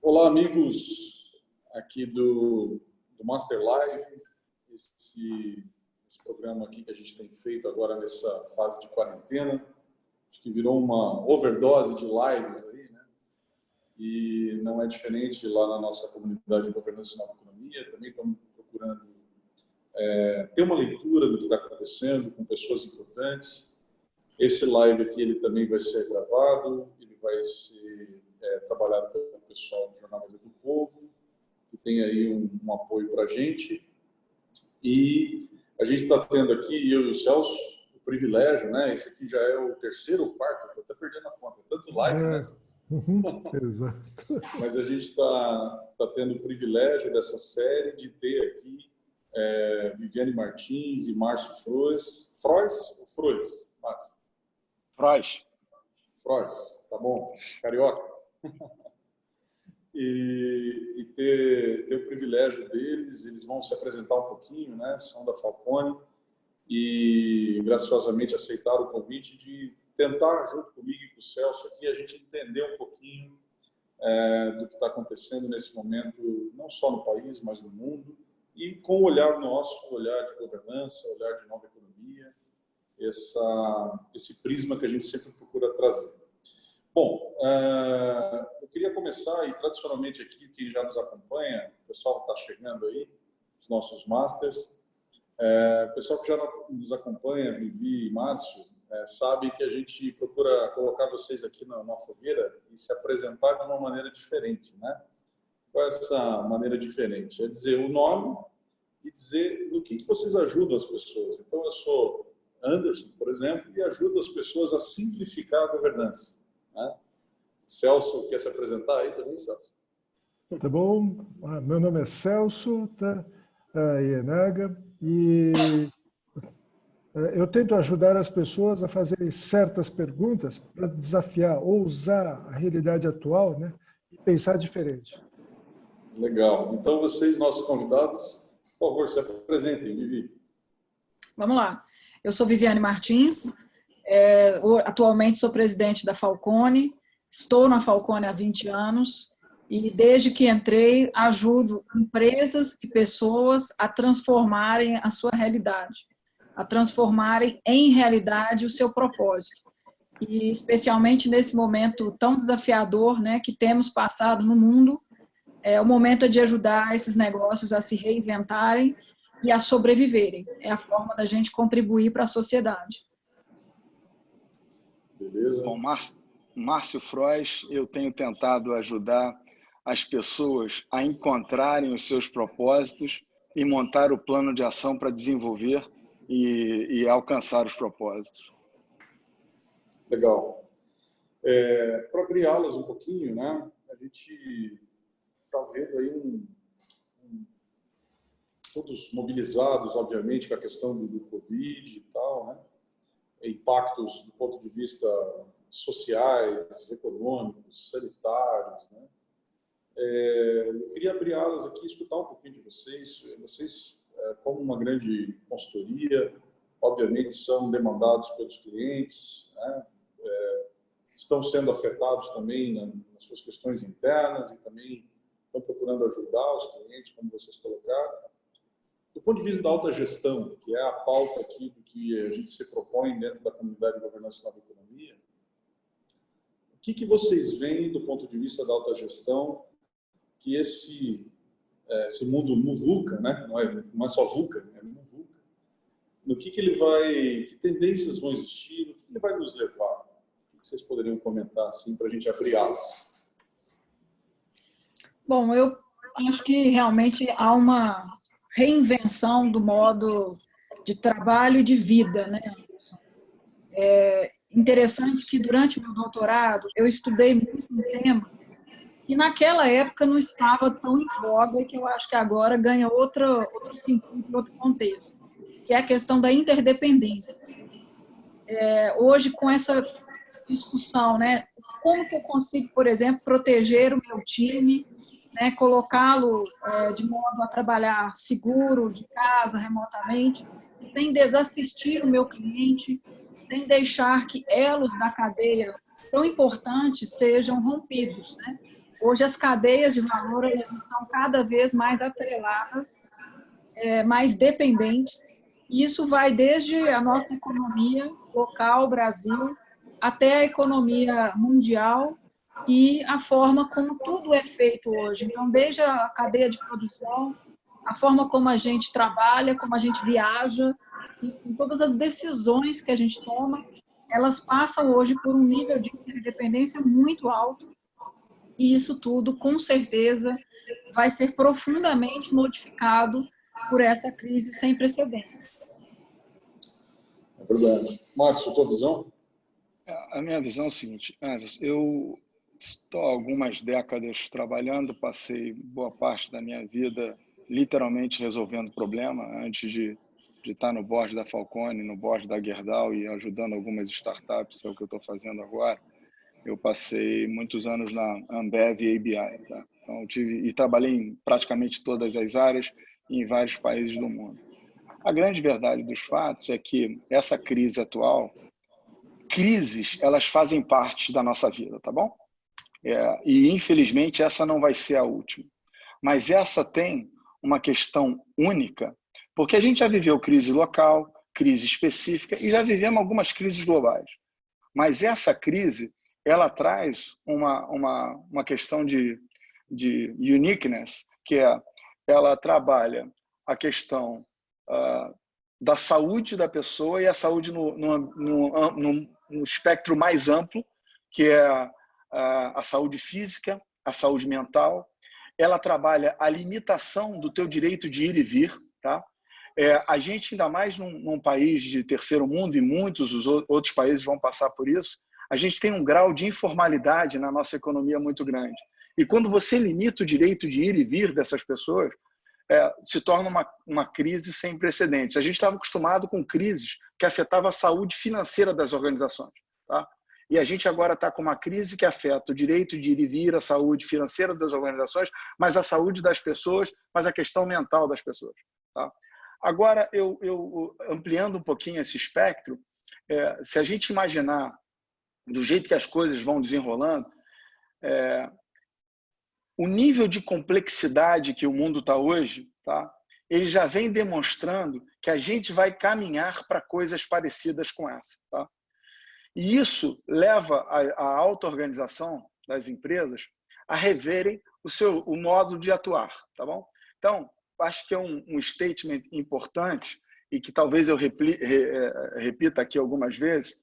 Olá, amigos aqui do Master Live, esse programa aqui que a gente tem feito agora nessa fase de quarentena. Acho que virou uma overdose de lives aí, né? E não é diferente lá na nossa comunidade de governança e nova economia. Também estamos procurando ter uma leitura do que está acontecendo com pessoas importantes. Esse live aqui ele também vai ser gravado, ele vai ser trabalhado pelo pessoal do Jornal Gazeta do Povo, que tem aí um apoio para a gente. E a gente está tendo aqui, eu e o Celso, o privilégio, né? Esse aqui já é o terceiro ou quarto, estou até perdendo a conta, tanto live, né? Exato. Mas a gente está tendo o privilégio dessa série de ter aqui Viviane Martins e Márcio Frois. Frois ou Frois, Márcio? Frois. Frois, tá bom. Carioca. E ter o privilégio deles, eles vão se apresentar um pouquinho, né? São da Falcone e graciosamente aceitaram o convite de tentar, junto comigo e com o Celso aqui, a gente entender um pouquinho do que está acontecendo nesse momento, não só no país, mas no mundo, e com o olhar nosso, olhar de governança, olhar de nova economia, esse prisma que a gente sempre procura trazer. Bom, eu queria começar, e tradicionalmente aqui, quem já nos acompanha, o pessoal está chegando aí, os nossos masters, o pessoal que já nos acompanha, Vivi e Márcio, sabe que a gente procura colocar vocês aqui na fogueira e se apresentar de uma maneira diferente, né? Qual é essa maneira diferente? É dizer o nome e dizer no que vocês ajudam as pessoas. Então, eu sou Anderson, por exemplo, e ajudo as pessoas a simplificar a governança, né? Celso, quer se apresentar aí também, Celso? Tá bom. Meu nome é Celso, tá? Ienaga, e eu tento ajudar as pessoas a fazerem certas perguntas para desafiar, ousar a realidade atual, né? E pensar diferente. Legal. Então, vocês, nossos convidados, por favor, se apresentem, Vivi. Vamos lá. Eu sou Viviane Martins, atualmente sou presidente da Falcone, estou na Falcone há 20 anos e desde que entrei ajudo empresas e pessoas a transformarem a sua realidade, a transformarem em realidade o seu propósito. E especialmente nesse momento tão desafiador, né, que temos passado no mundo, o momento é de ajudar esses negócios a se reinventarem e a sobreviverem. É a forma da gente contribuir para a sociedade. Beleza. Bom, Márcio Frois, eu tenho tentado ajudar as pessoas a encontrarem os seus propósitos e montar o plano de ação para desenvolver e alcançar os propósitos. Legal. Para abrir aulas um pouquinho, né? A gente está vendo aí todos mobilizados, obviamente, com a questão do Covid e tal, né? Impactos do ponto de vista sociais, econômicos, sanitários, né? Eu queria abrir aulas aqui e escutar um pouquinho de vocês. Vocês, como uma grande consultoria, obviamente são demandados pelos clientes, né? Estão sendo afetados também nas suas questões internas e também estão procurando ajudar os clientes, como vocês colocaram. Do ponto de vista da alta gestão, que é a pauta aqui do que a gente se propõe dentro da comunidade de governança e nova economia, o que vocês veem do ponto de vista da alta gestão que esse mundo VUCA, né? Não é só VUCA, é VUCA, no que tendências vão existir, no que ele vai nos levar? O que vocês poderiam comentar assim para a gente abrir aulas? Bom, eu acho que realmente há uma reinvenção do modo de trabalho e de vida, né? É interessante que durante o meu doutorado eu estudei muito um tema que naquela época não estava tão em voga e que eu acho que agora ganha outro sentido, outro contexto, que é a questão da interdependência. Hoje, com essa discussão, né, como que eu consigo, por exemplo, proteger o meu time, né, colocá-lo de modo a trabalhar seguro, de casa, remotamente, sem desassistir o meu cliente, sem deixar que elos da cadeia tão importantes sejam rompidos, né? Hoje as cadeias de valor elas estão cada vez mais atreladas, mais dependentes, e isso vai desde a nossa economia local, Brasil, até a economia mundial e a forma como tudo é feito hoje. Então, desde a cadeia de produção, a forma como a gente trabalha, como a gente viaja, e todas as decisões que a gente toma, elas passam hoje por um nível de interdependência muito alto, e isso tudo, com certeza, vai ser profundamente modificado por essa crise sem precedentes. É verdade. Márcio, tua visão? A minha visão é o seguinte, eu estou há algumas décadas trabalhando, passei boa parte da minha vida literalmente resolvendo problema, antes de estar no board da Falcone, no board da Gerdau e ajudando algumas startups, é o que eu estou fazendo agora. Eu passei muitos anos na Ambev e ABI, tá? Então, trabalhei em praticamente todas as áreas e em vários países do mundo. A grande verdade dos fatos é que essa crise atual, crises, elas fazem parte da nossa vida, tá bom? E, infelizmente, essa não vai ser a última. Mas essa tem uma questão única, porque a gente já viveu crise local, crise específica e já vivemos algumas crises globais. Mas essa crise, ela traz uma questão de uniqueness, que ela trabalha a questão da saúde da pessoa e a saúde no espectro mais amplo, que é a saúde física, a saúde mental. Ela trabalha a limitação do teu direito de ir e vir, tá? A gente, ainda mais num país de terceiro mundo, e muitos dos outros países vão passar por isso, a gente tem um grau de informalidade na nossa economia muito grande. E quando você limita o direito de ir e vir dessas pessoas, se torna uma crise sem precedentes. A gente estava acostumado com crises que afetavam a saúde financeira das organizações, tá? E a gente agora está com uma crise que afeta o direito de ir e vir, a saúde financeira das organizações, mas a saúde das pessoas, mas a questão mental das pessoas, tá? Agora, eu ampliando um pouquinho esse espectro, se a gente imaginar do jeito que as coisas vão desenrolando, o nível de complexidade que o mundo está hoje, tá? Ele já vem demonstrando que a gente vai caminhar para coisas parecidas com essa, tá? E isso leva a auto-organização das empresas a reverem o modo de atuar, tá bom? Então, acho que é um statement importante e que talvez eu repita aqui algumas vezes,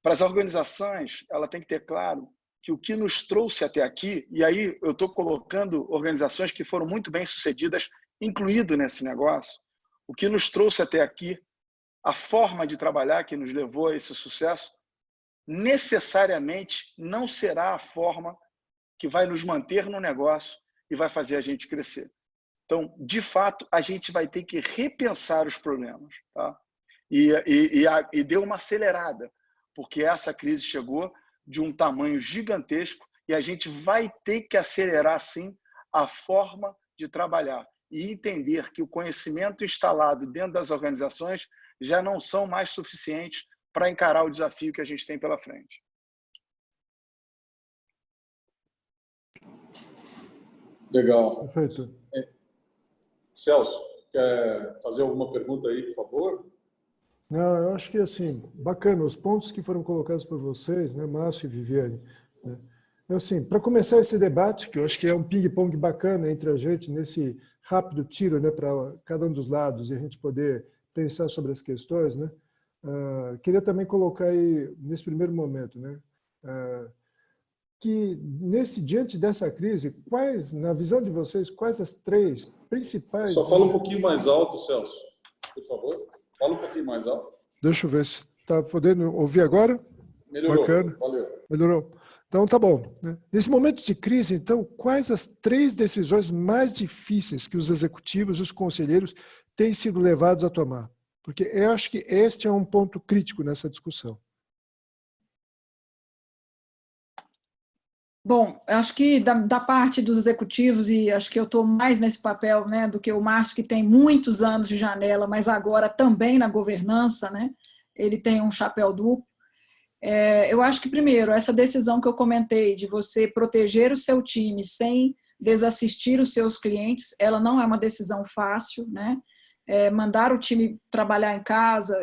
para as organizações, ela tem que ter claro que o que nos trouxe até aqui, e aí eu estou colocando organizações que foram muito bem sucedidas, incluído nesse negócio, o que nos trouxe até aqui, a forma de trabalhar que nos levou a esse sucesso, necessariamente não será a forma que vai nos manter no negócio e vai fazer a gente crescer. Então, de fato, a gente vai ter que repensar os problemas, tá? E deu uma acelerada, porque essa crise chegou de um tamanho gigantesco e a gente vai ter que acelerar, sim, a forma de trabalhar e entender que o conhecimento instalado dentro das organizações já não são mais suficientes para encarar o desafio que a gente tem pela frente. Legal. Perfeito. Celso, quer fazer alguma pergunta aí, por favor? Não, eu acho que, assim, bacana, os pontos que foram colocados por vocês, né, Márcio e Viviane, né? Assim, para começar esse debate, que eu acho que é um ping-pong bacana entre a gente, nesse rápido tiro, né, para cada um dos lados, e a gente poder pensar sobre as questões, né? Queria também colocar aí, nesse primeiro momento, né, que diante dessa crise, na visão de vocês, quais as três principais... Só fala um pouquinho mais alto, Celso, por favor. Fala um pouquinho mais alto. Deixa eu ver se está podendo ouvir agora. Melhorou. Bacana. Valeu. Melhorou. Então, tá bom, né? Nesse momento de crise, então, quais as três decisões mais difíceis que os executivos e os conselheiros têm sido levados a tomar? Porque eu acho que este é um ponto crítico nessa discussão. Bom, eu acho que da parte dos executivos, e acho que eu estou mais nesse papel, né, do que o Márcio, que tem muitos anos de janela, mas agora também na governança, né, ele tem um chapéu duplo. Eu acho que, primeiro, essa decisão que eu comentei de você proteger o seu time sem desassistir os seus clientes, ela não é uma decisão fácil, né? Mandar o time trabalhar em casa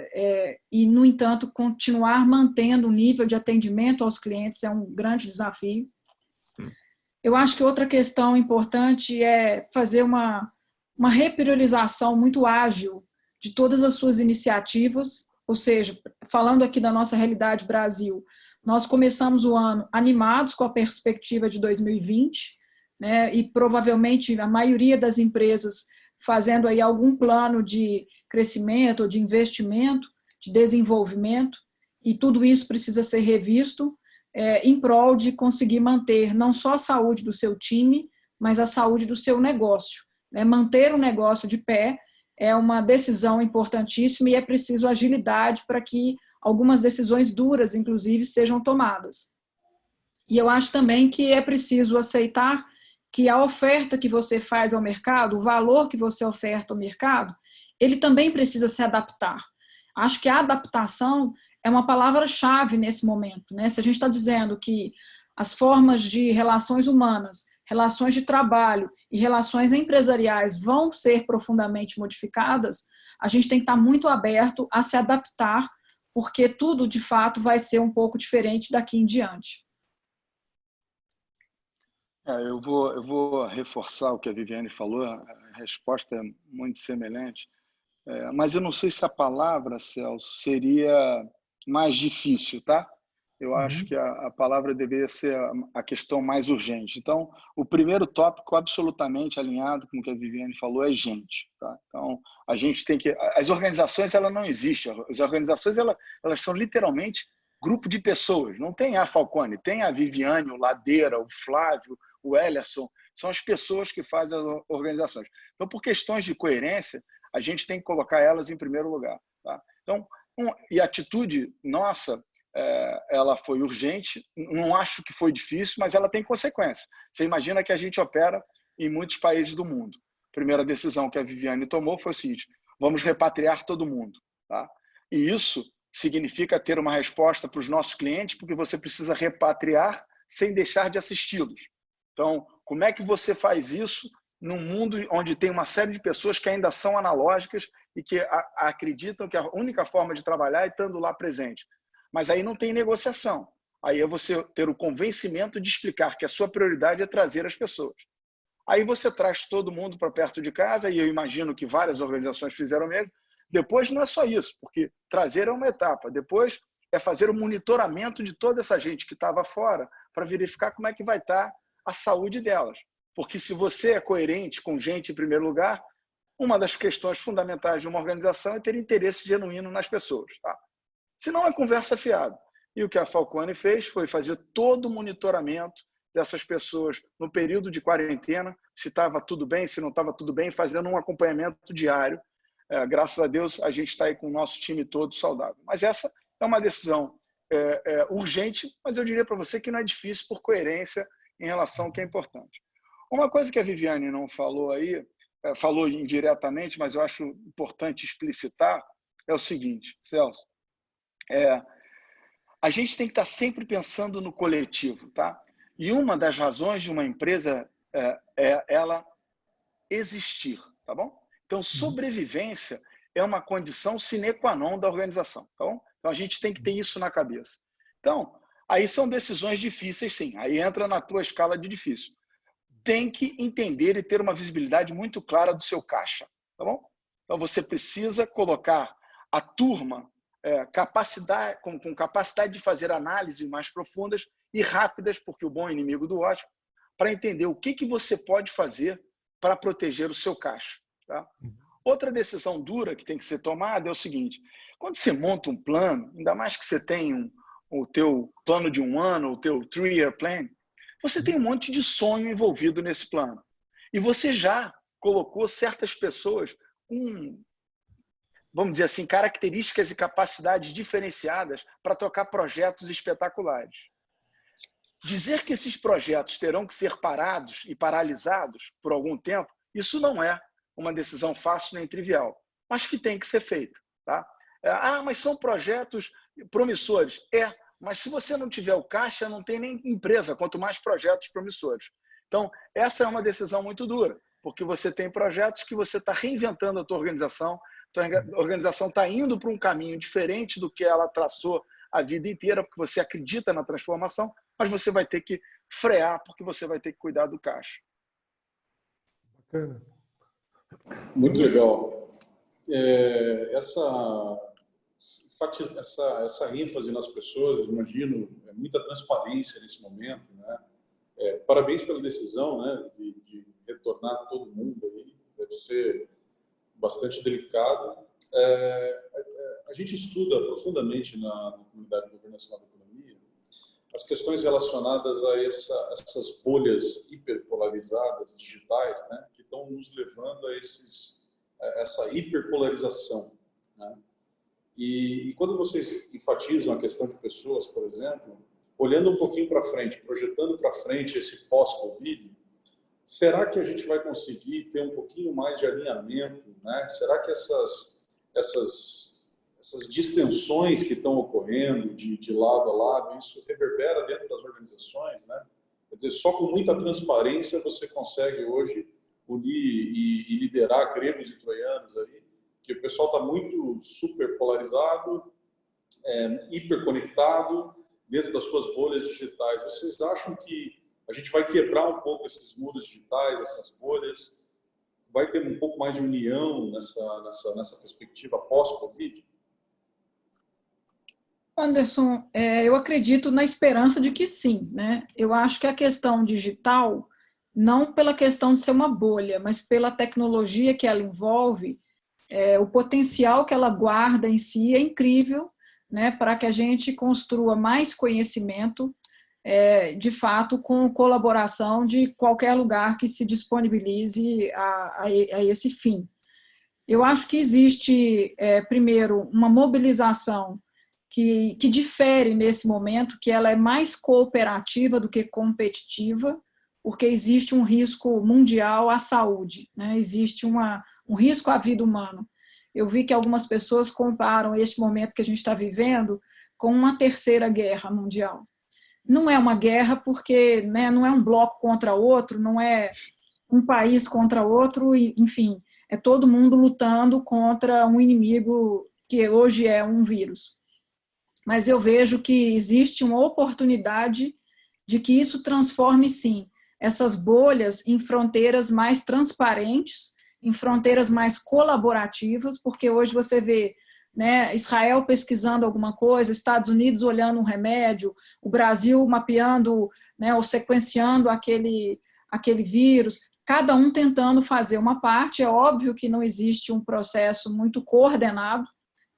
e, no entanto, continuar mantendo o nível de atendimento aos clientes é um grande desafio. Eu acho que outra questão importante é fazer uma repriorização muito ágil de todas as suas iniciativas, ou seja, falando aqui da nossa realidade Brasil, nós começamos o ano animados com a perspectiva de 2020, né, e provavelmente a maioria das empresas fazendo aí algum plano de crescimento, de investimento, de desenvolvimento, e tudo isso precisa ser revisto em prol de conseguir manter não só a saúde do seu time, mas a saúde do seu negócio. Manter o negócio de pé é uma decisão importantíssima e é preciso agilidade para que algumas decisões duras, inclusive, sejam tomadas. E eu acho também que é preciso aceitar que a oferta que você faz ao mercado, o valor que você oferta ao mercado, ele também precisa se adaptar. Acho que a adaptação é uma palavra-chave nesse momento, né? Se a gente está dizendo que as formas de relações humanas, relações de trabalho e relações empresariais vão ser profundamente modificadas, a gente tem que estar muito aberto a se adaptar, porque tudo, de fato, vai ser um pouco diferente daqui em diante. Eu vou reforçar o que a Viviane falou, a resposta é muito semelhante, mas eu não sei se a palavra, Celso, seria mais difícil, tá? Eu acho que a palavra deveria ser a questão mais urgente. Então, o primeiro tópico absolutamente alinhado com o que a Viviane falou é gente, tá? Então, a gente tem que... As organizações, ela não existem. As organizações, elas são literalmente grupo de pessoas. Não tem a Falcone, tem a Viviane, o Ladeira, o Flávio, o Ellerson. São as pessoas que fazem as organizações. Então, por questões de coerência, a gente tem que colocar elas em primeiro lugar, tá? Então, e a atitude nossa... ela foi urgente, não acho que foi difícil, mas ela tem consequências. Você imagina que a gente opera em muitos países do mundo. A primeira decisão que a Viviane tomou foi o seguinte: vamos repatriar todo mundo, tá? E isso significa ter uma resposta para os nossos clientes, porque você precisa repatriar sem deixar de assisti-los. Então, como é que você faz isso num mundo onde tem uma série de pessoas que ainda são analógicas e que acreditam que a única forma de trabalhar é estando lá presente? Mas aí não tem negociação. Aí é você ter o convencimento de explicar que a sua prioridade é trazer as pessoas. Aí você traz todo mundo para perto de casa, e eu imagino que várias organizações fizeram o mesmo. Depois não é só isso, porque trazer é uma etapa. Depois é fazer o monitoramento de toda essa gente que estava fora para verificar como é que vai estar a saúde delas. Porque se você é coerente com gente em primeiro lugar, uma das questões fundamentais de uma organização é ter interesse genuíno nas pessoas, tá? Senão é conversa fiada. E o que a Falcone fez foi fazer todo o monitoramento dessas pessoas no período de quarentena, se estava tudo bem, se não estava tudo bem, fazendo um acompanhamento diário. Graças a Deus, a gente está aí com o nosso time todo saudável. Mas essa é uma decisão urgente, mas eu diria para você que não é difícil por coerência em relação ao que é importante. Uma coisa que a Viviane não falou aí, falou indiretamente, mas eu acho importante explicitar, é o seguinte, Celso, a gente tem que estar sempre pensando no coletivo, tá? E uma das razões de uma empresa é ela existir, tá bom? Então, sobrevivência é uma condição sine qua non da organização, tá bom? Então, a gente tem que ter isso na cabeça. Então, aí são decisões difíceis, sim. Aí entra na tua escala de difícil. Tem que entender e ter uma visibilidade muito clara do seu caixa, tá bom? Então, você precisa colocar a turma com capacidade de fazer análises mais profundas e rápidas, porque o bom é inimigo do ótimo, para entender o que você pode fazer para proteger o seu caixa, tá? Outra decisão dura que tem que ser tomada é o seguinte: quando você monta um plano, ainda mais que você tem o teu plano de 1 ano, o teu 3-year plan, você tem um monte de sonho envolvido nesse plano. E você já colocou certas pessoas com, vamos dizer assim, características e capacidades diferenciadas para tocar projetos espetaculares. Dizer que esses projetos terão que ser parados e paralisados por algum tempo, isso não é uma decisão fácil nem trivial, mas que tem que ser feita, tá? Mas são projetos promissores. Mas se você não tiver o caixa, não tem nem empresa, quanto mais projetos promissores. Então, essa é uma decisão muito dura, porque você tem projetos que você está reinventando a tua organização está indo para um caminho diferente do que ela traçou a vida inteira, porque você acredita na transformação, mas você vai ter que frear, porque você vai ter que cuidar do caixa. Bacana. Muito legal. Essa ênfase nas pessoas, imagino, muita transparência nesse momento, né? Parabéns pela decisão, né, de retornar todo mundo aí, deve ser bastante delicado. A gente estuda profundamente na comunidade governacional da economia as questões relacionadas a essas bolhas hiperpolarizadas digitais, né, que estão nos levando a essa hiperpolarização, né? E quando vocês enfatizam a questão de pessoas, por exemplo, olhando um pouquinho para frente, projetando para frente esse pós-Covid, será que a gente vai conseguir ter um pouquinho mais de alinhamento, né? Será que essas distensões que estão ocorrendo de lado a lado, isso reverbera dentro das organizações, né? Quer dizer, só com muita transparência você consegue hoje unir e liderar gregos e troianos aí, que o pessoal está muito super polarizado, hiperconectado dentro das suas bolhas digitais. Vocês acham que a gente vai quebrar um pouco esses muros digitais, essas bolhas? Vai ter um pouco mais de união nessa perspectiva pós-Covid? Anderson, eu acredito na esperança de que sim, né? Eu acho que a questão digital, não pela questão de ser uma bolha, mas pela tecnologia que ela envolve, o potencial que ela guarda em si é incrível, né, para que a gente construa mais conhecimento, de fato, com colaboração de qualquer lugar que se disponibilize a esse fim. Eu acho que existe, primeiro, uma mobilização que difere nesse momento, que ela é mais cooperativa do que competitiva, porque existe um risco mundial à saúde, né? Existe um risco à vida humana. Eu vi que algumas pessoas comparam este momento que a gente está vivendo com uma terceira guerra mundial. Não é uma guerra porque, né, não é um bloco contra outro, não é um país contra outro, enfim, é todo mundo lutando contra um inimigo que hoje é um vírus. Mas eu vejo que existe uma oportunidade de que isso transforme, sim, essas bolhas em fronteiras mais transparentes, em fronteiras mais colaborativas, porque hoje você vê, né, Israel pesquisando alguma coisa, Estados Unidos olhando um remédio, o Brasil mapeando, né, ou sequenciando aquele vírus, cada um tentando fazer uma parte. É óbvio que não existe um processo muito coordenado,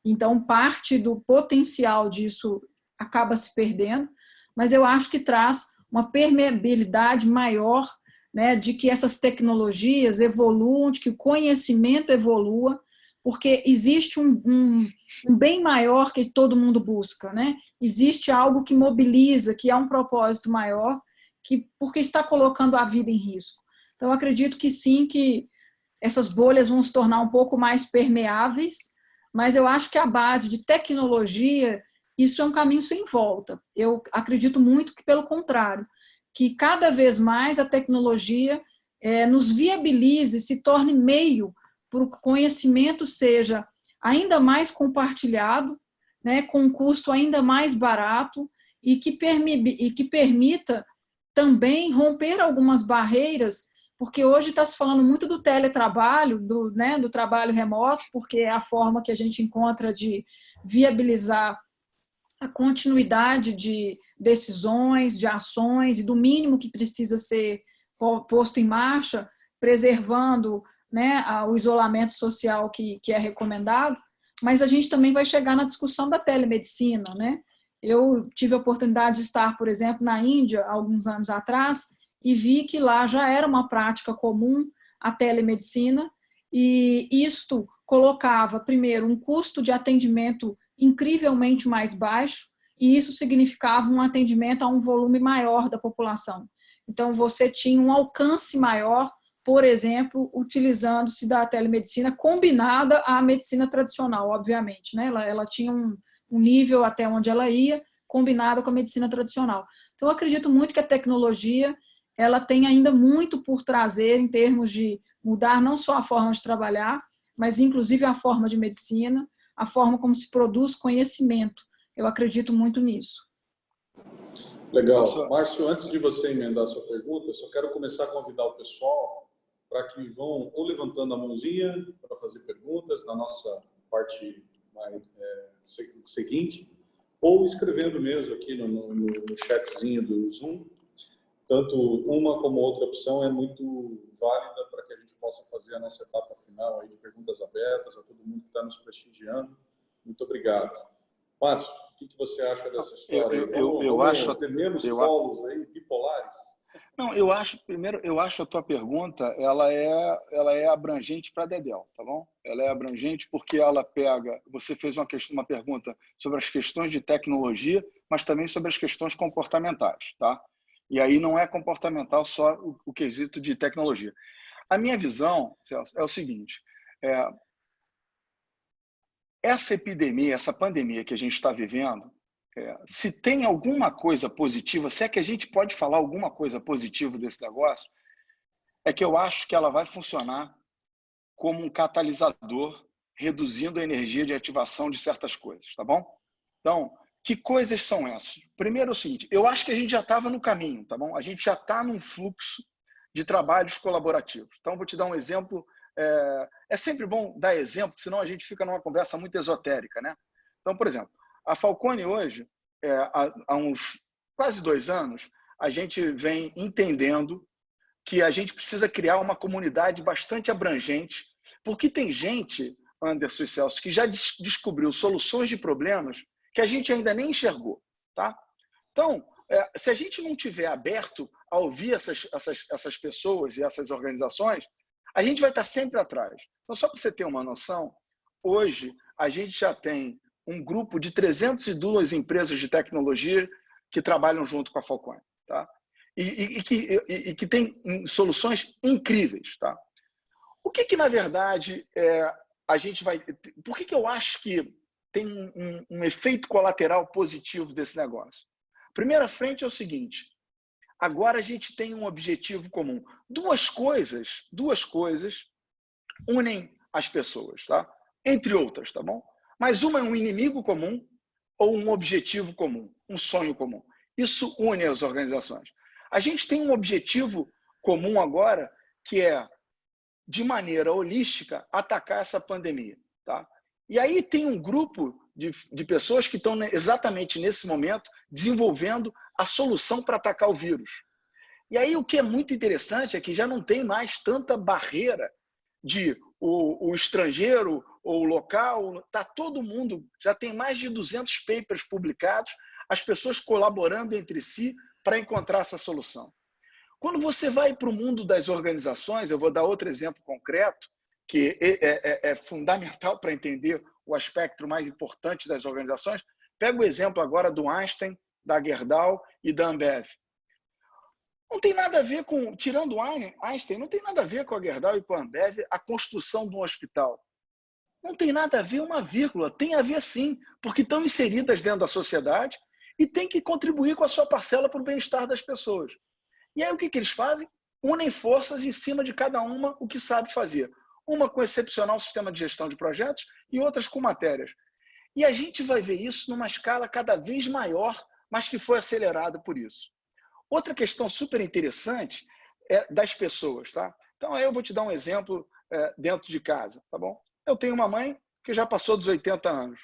então parte do potencial disso acaba se perdendo, mas eu acho que traz uma permeabilidade maior, né, de que essas tecnologias evoluam, de que o conhecimento evolua, porque existe um bem maior que todo mundo busca, né? Existe algo que mobiliza, que é um propósito maior, porque está colocando a vida em risco. Então, eu acredito que sim, que essas bolhas vão se tornar um pouco mais permeáveis, mas eu acho que a base de tecnologia, isso é um caminho sem volta. Eu acredito muito que, pelo contrário, que cada vez mais a tecnologia nos viabilize, se torne meio para o conhecimento seja ainda mais compartilhado, né, com um custo ainda mais barato e que permita também romper algumas barreiras, porque hoje está se falando muito do teletrabalho, do trabalho remoto, porque é a forma que a gente encontra de viabilizar a continuidade de decisões, de ações e do mínimo que precisa ser posto em marcha, preservando, né, o isolamento social que é recomendado, mas a gente também vai chegar na discussão da telemedicina, né? Eu tive a oportunidade de estar, por exemplo, na Índia, alguns anos atrás, e vi que lá já era uma prática comum a telemedicina, e isto colocava, primeiro, um custo de atendimento incrivelmente mais baixo, e isso significava um atendimento a um volume maior da população. Então, você tinha um alcance maior, por exemplo, utilizando-se da telemedicina combinada à medicina tradicional, obviamente, né? Ela tinha um nível até onde ela ia, combinada com a medicina tradicional. Então, eu acredito muito que a tecnologia ela tem ainda muito por trazer em termos de mudar não só a forma de trabalhar, mas inclusive a forma de medicina, a forma como se produz conhecimento. Eu acredito muito nisso. Legal. Márcio, antes de você emendar a sua pergunta, eu só quero começar a convidar o pessoal para que vão ou levantando a mãozinha para fazer perguntas na nossa parte seguinte, ou escrevendo mesmo aqui no chatzinho do Zoom. Tanto uma como outra opção é muito válida para que a gente possa fazer a nossa etapa final aí de perguntas abertas a todo mundo que está nos prestigiando. Muito obrigado. Márcio, o que você acha dessa história? Eu acho ter menos polos aí, bipolares? Não, eu acho a tua pergunta, ela é abrangente para Dedéu, tá bom? Ela é abrangente porque ela pega, você fez uma pergunta sobre as questões de tecnologia, mas também sobre as questões comportamentais, tá? E aí não é comportamental só o quesito de tecnologia. A minha visão, Celso, é o seguinte, essa epidemia, essa pandemia que a gente está vivendo, se tem alguma coisa positiva, se é que a gente pode falar alguma coisa positiva desse negócio, é que eu acho que ela vai funcionar como um catalisador, reduzindo a energia de ativação de certas coisas, tá bom? Então, que coisas são essas? Primeiro é o seguinte, eu acho que a gente já estava no caminho, tá bom? A gente já está num fluxo de trabalhos colaborativos. Então, vou te dar um exemplo. É sempre bom dar exemplo, senão a gente fica numa conversa muito esotérica, né? Então, por exemplo, a Falcone hoje, há uns quase 2 anos, a gente vem entendendo que a gente precisa criar uma comunidade bastante abrangente, porque tem gente, Anderson e Celso, que já descobriu soluções de problemas que a gente ainda nem enxergou, tá? Então, se a gente não tiver aberto a ouvir essas pessoas e essas organizações, a gente vai estar sempre atrás. Então, só para você ter uma noção, hoje a gente já tem um grupo de 302 empresas de tecnologia que trabalham junto com a Falcone, tá? E que tem soluções incríveis, tá? O que na verdade, a gente vai... Por que eu acho que tem um efeito colateral positivo desse negócio? Primeira frente é o seguinte, agora a gente tem um objetivo comum. Duas coisas unem as pessoas, tá? Entre outras, tá bom? Mas uma é um inimigo comum ou um objetivo comum, um sonho comum. Isso une as organizações. A gente tem um objetivo comum agora, que é, de maneira holística, atacar essa pandemia, tá? E aí tem um grupo de pessoas que estão exatamente nesse momento desenvolvendo a solução para atacar o vírus. E aí o que é muito interessante é que já não tem mais tanta barreira de o estrangeiro ou o local, tá todo mundo, já tem mais de 200 papers publicados, as pessoas colaborando entre si para encontrar essa solução. Quando você vai para o mundo das organizações, eu vou dar outro exemplo concreto, que é fundamental para entender o aspecto mais importante das organizações. Pega o exemplo agora do Einstein, da Gerdau e da Ambev. Não tem nada a ver com, tirando Einstein, não tem nada a ver com a Gerdau e com a Ambev a construção de um hospital. Não tem nada a ver uma vírgula, tem a ver sim, porque estão inseridas dentro da sociedade e tem que contribuir com a sua parcela para o bem-estar das pessoas. E aí o que eles fazem? Unem forças em cima de cada uma o que sabe fazer. Uma com excepcional sistema de gestão de projetos e outras com matérias. E a gente vai ver isso numa escala cada vez maior, mas que foi acelerada por isso. Outra questão super interessante é das pessoas, tá? Então, aí eu vou te dar um exemplo dentro de casa, tá bom? Eu tenho uma mãe que já passou dos 80 anos.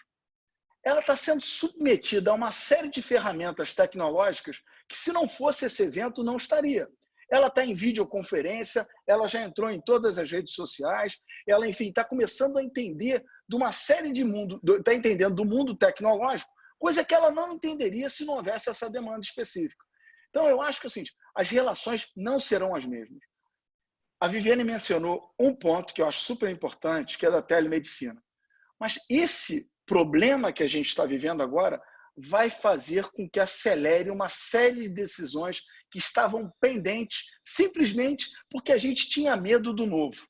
Ela está sendo submetida a uma série de ferramentas tecnológicas que, se não fosse esse evento, não estaria. Ela está em videoconferência, ela já entrou em todas as redes sociais, ela, enfim, está começando a entender de uma série de mundo, está entendendo do mundo tecnológico, coisa que ela não entenderia se não houvesse essa demanda específica. Então, eu acho que assim, as relações não serão as mesmas. A Viviane mencionou um ponto que eu acho super importante, que é da telemedicina. Mas esse problema que a gente está vivendo agora vai fazer com que acelere uma série de decisões que estavam pendentes simplesmente porque a gente tinha medo do novo.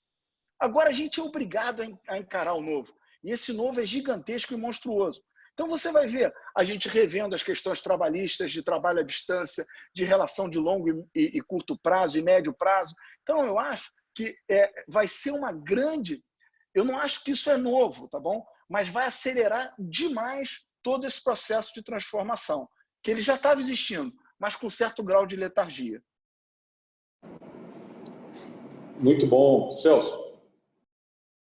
Agora a gente é obrigado a encarar o novo. E esse novo é gigantesco e monstruoso. Então você vai ver a gente revendo as questões trabalhistas, de trabalho à distância, de relação de longo e curto prazo e médio prazo. Então eu acho que vai ser uma grande... Eu não acho que isso é novo, tá bom? Mas vai acelerar demais todo esse processo de transformação, que ele já estava existindo, mas com certo grau de letargia. Muito bom. Celso?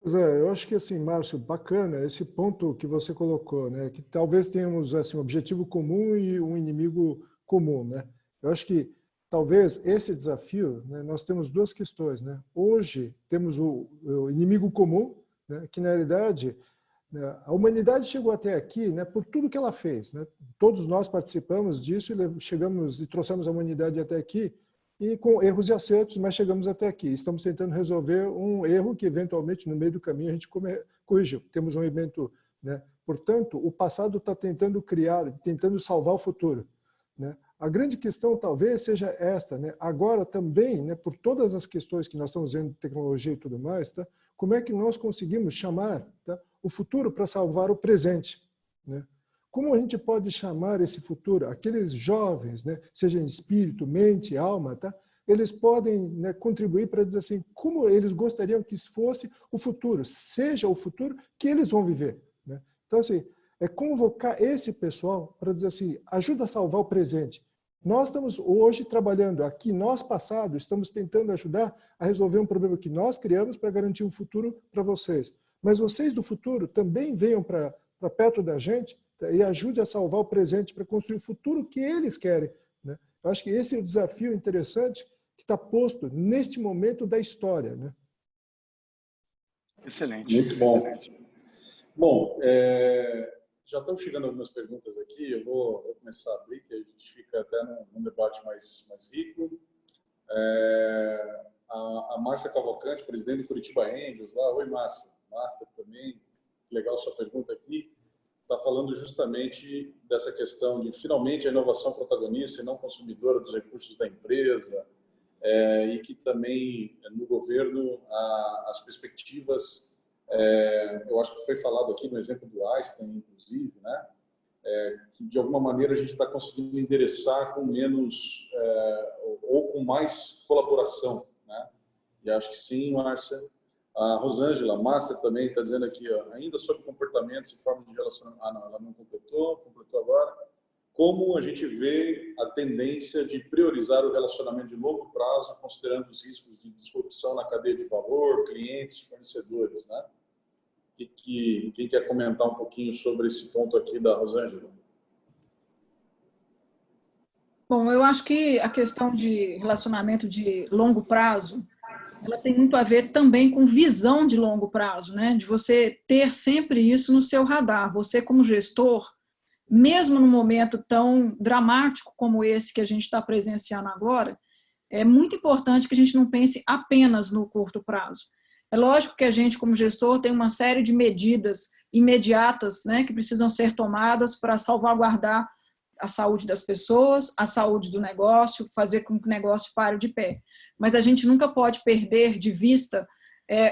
Pois é, eu acho que, assim, Márcio, bacana esse ponto que você colocou, né? Que talvez tenhamos assim, um objetivo comum e um inimigo comum, né? Eu acho que talvez esse desafio, né, nós temos duas questões, né? Hoje temos o inimigo comum, né, que na realidade a humanidade chegou até aqui, né, por tudo que ela fez, né? Todos nós participamos disso e chegamos e trouxemos a humanidade até aqui, e com erros e acertos, mas chegamos até aqui. Estamos tentando resolver um erro que, eventualmente, no meio do caminho, a gente corrigiu. Temos um evento, né? Portanto, o passado está tentando criar, tentando salvar o futuro, né? A grande questão, talvez, seja esta, né? Agora, também, né, por todas as questões que nós estamos vendo de tecnologia e tudo mais, tá? Como é que nós conseguimos chamar, tá, o futuro para salvar o presente, né? Como a gente pode chamar esse futuro? Aqueles jovens, né, seja em espírito, mente, alma, tá? Eles podem, né, contribuir para dizer assim, como eles gostariam que fosse o futuro, seja o futuro que eles vão viver, né? Então, assim, é convocar esse pessoal para dizer assim, ajuda a salvar o presente. Nós estamos hoje trabalhando aqui, nós passado, estamos tentando ajudar a resolver um problema que nós criamos para garantir um futuro para vocês. Mas vocês do futuro também venham para perto da gente e ajude a salvar o presente para construir o futuro que eles querem, né? Eu acho que esse é o desafio interessante que está posto neste momento da história, né? Excelente. Muito bom. Excelente. Bom, já estão chegando algumas perguntas aqui, eu vou começar a abrir, que a gente fica até num debate mais rico. A Márcia Cavalcante, presidente do Curitiba Angels, lá. Oi, Márcia. Márcia também, que legal sua pergunta aqui. Está falando justamente dessa questão de, finalmente, a inovação protagonista e não consumidora dos recursos da empresa, e que também, no governo, as perspectivas, eu acho que foi falado aqui no exemplo do Einstein, inclusive, né, que, de alguma maneira, a gente está conseguindo endereçar com menos, ou com mais colaboração, né? E acho que sim, Márcia. A Rosângela Márcia também está dizendo aqui, ó, ainda sobre comportamentos e formas de relacionamento. Ah, não, ela não completou agora. Como a gente vê a tendência de priorizar o relacionamento de longo prazo, considerando os riscos de disrupção na cadeia de valor, clientes, fornecedores, né? E quem quer comentar um pouquinho sobre esse ponto aqui da Rosângela? Bom, eu acho que a questão de relacionamento de longo prazo, ela tem muito a ver também com visão de longo prazo, né? De você ter sempre isso no seu radar. Você, como gestor, mesmo num momento tão dramático como esse que a gente está presenciando agora, é muito importante que a gente não pense apenas no curto prazo. É lógico que a gente, como gestor, tem uma série de medidas imediatas, né, que precisam ser tomadas para salvaguardar a saúde das pessoas, a saúde do negócio, fazer com que o negócio pare de pé. Mas a gente nunca pode perder de vista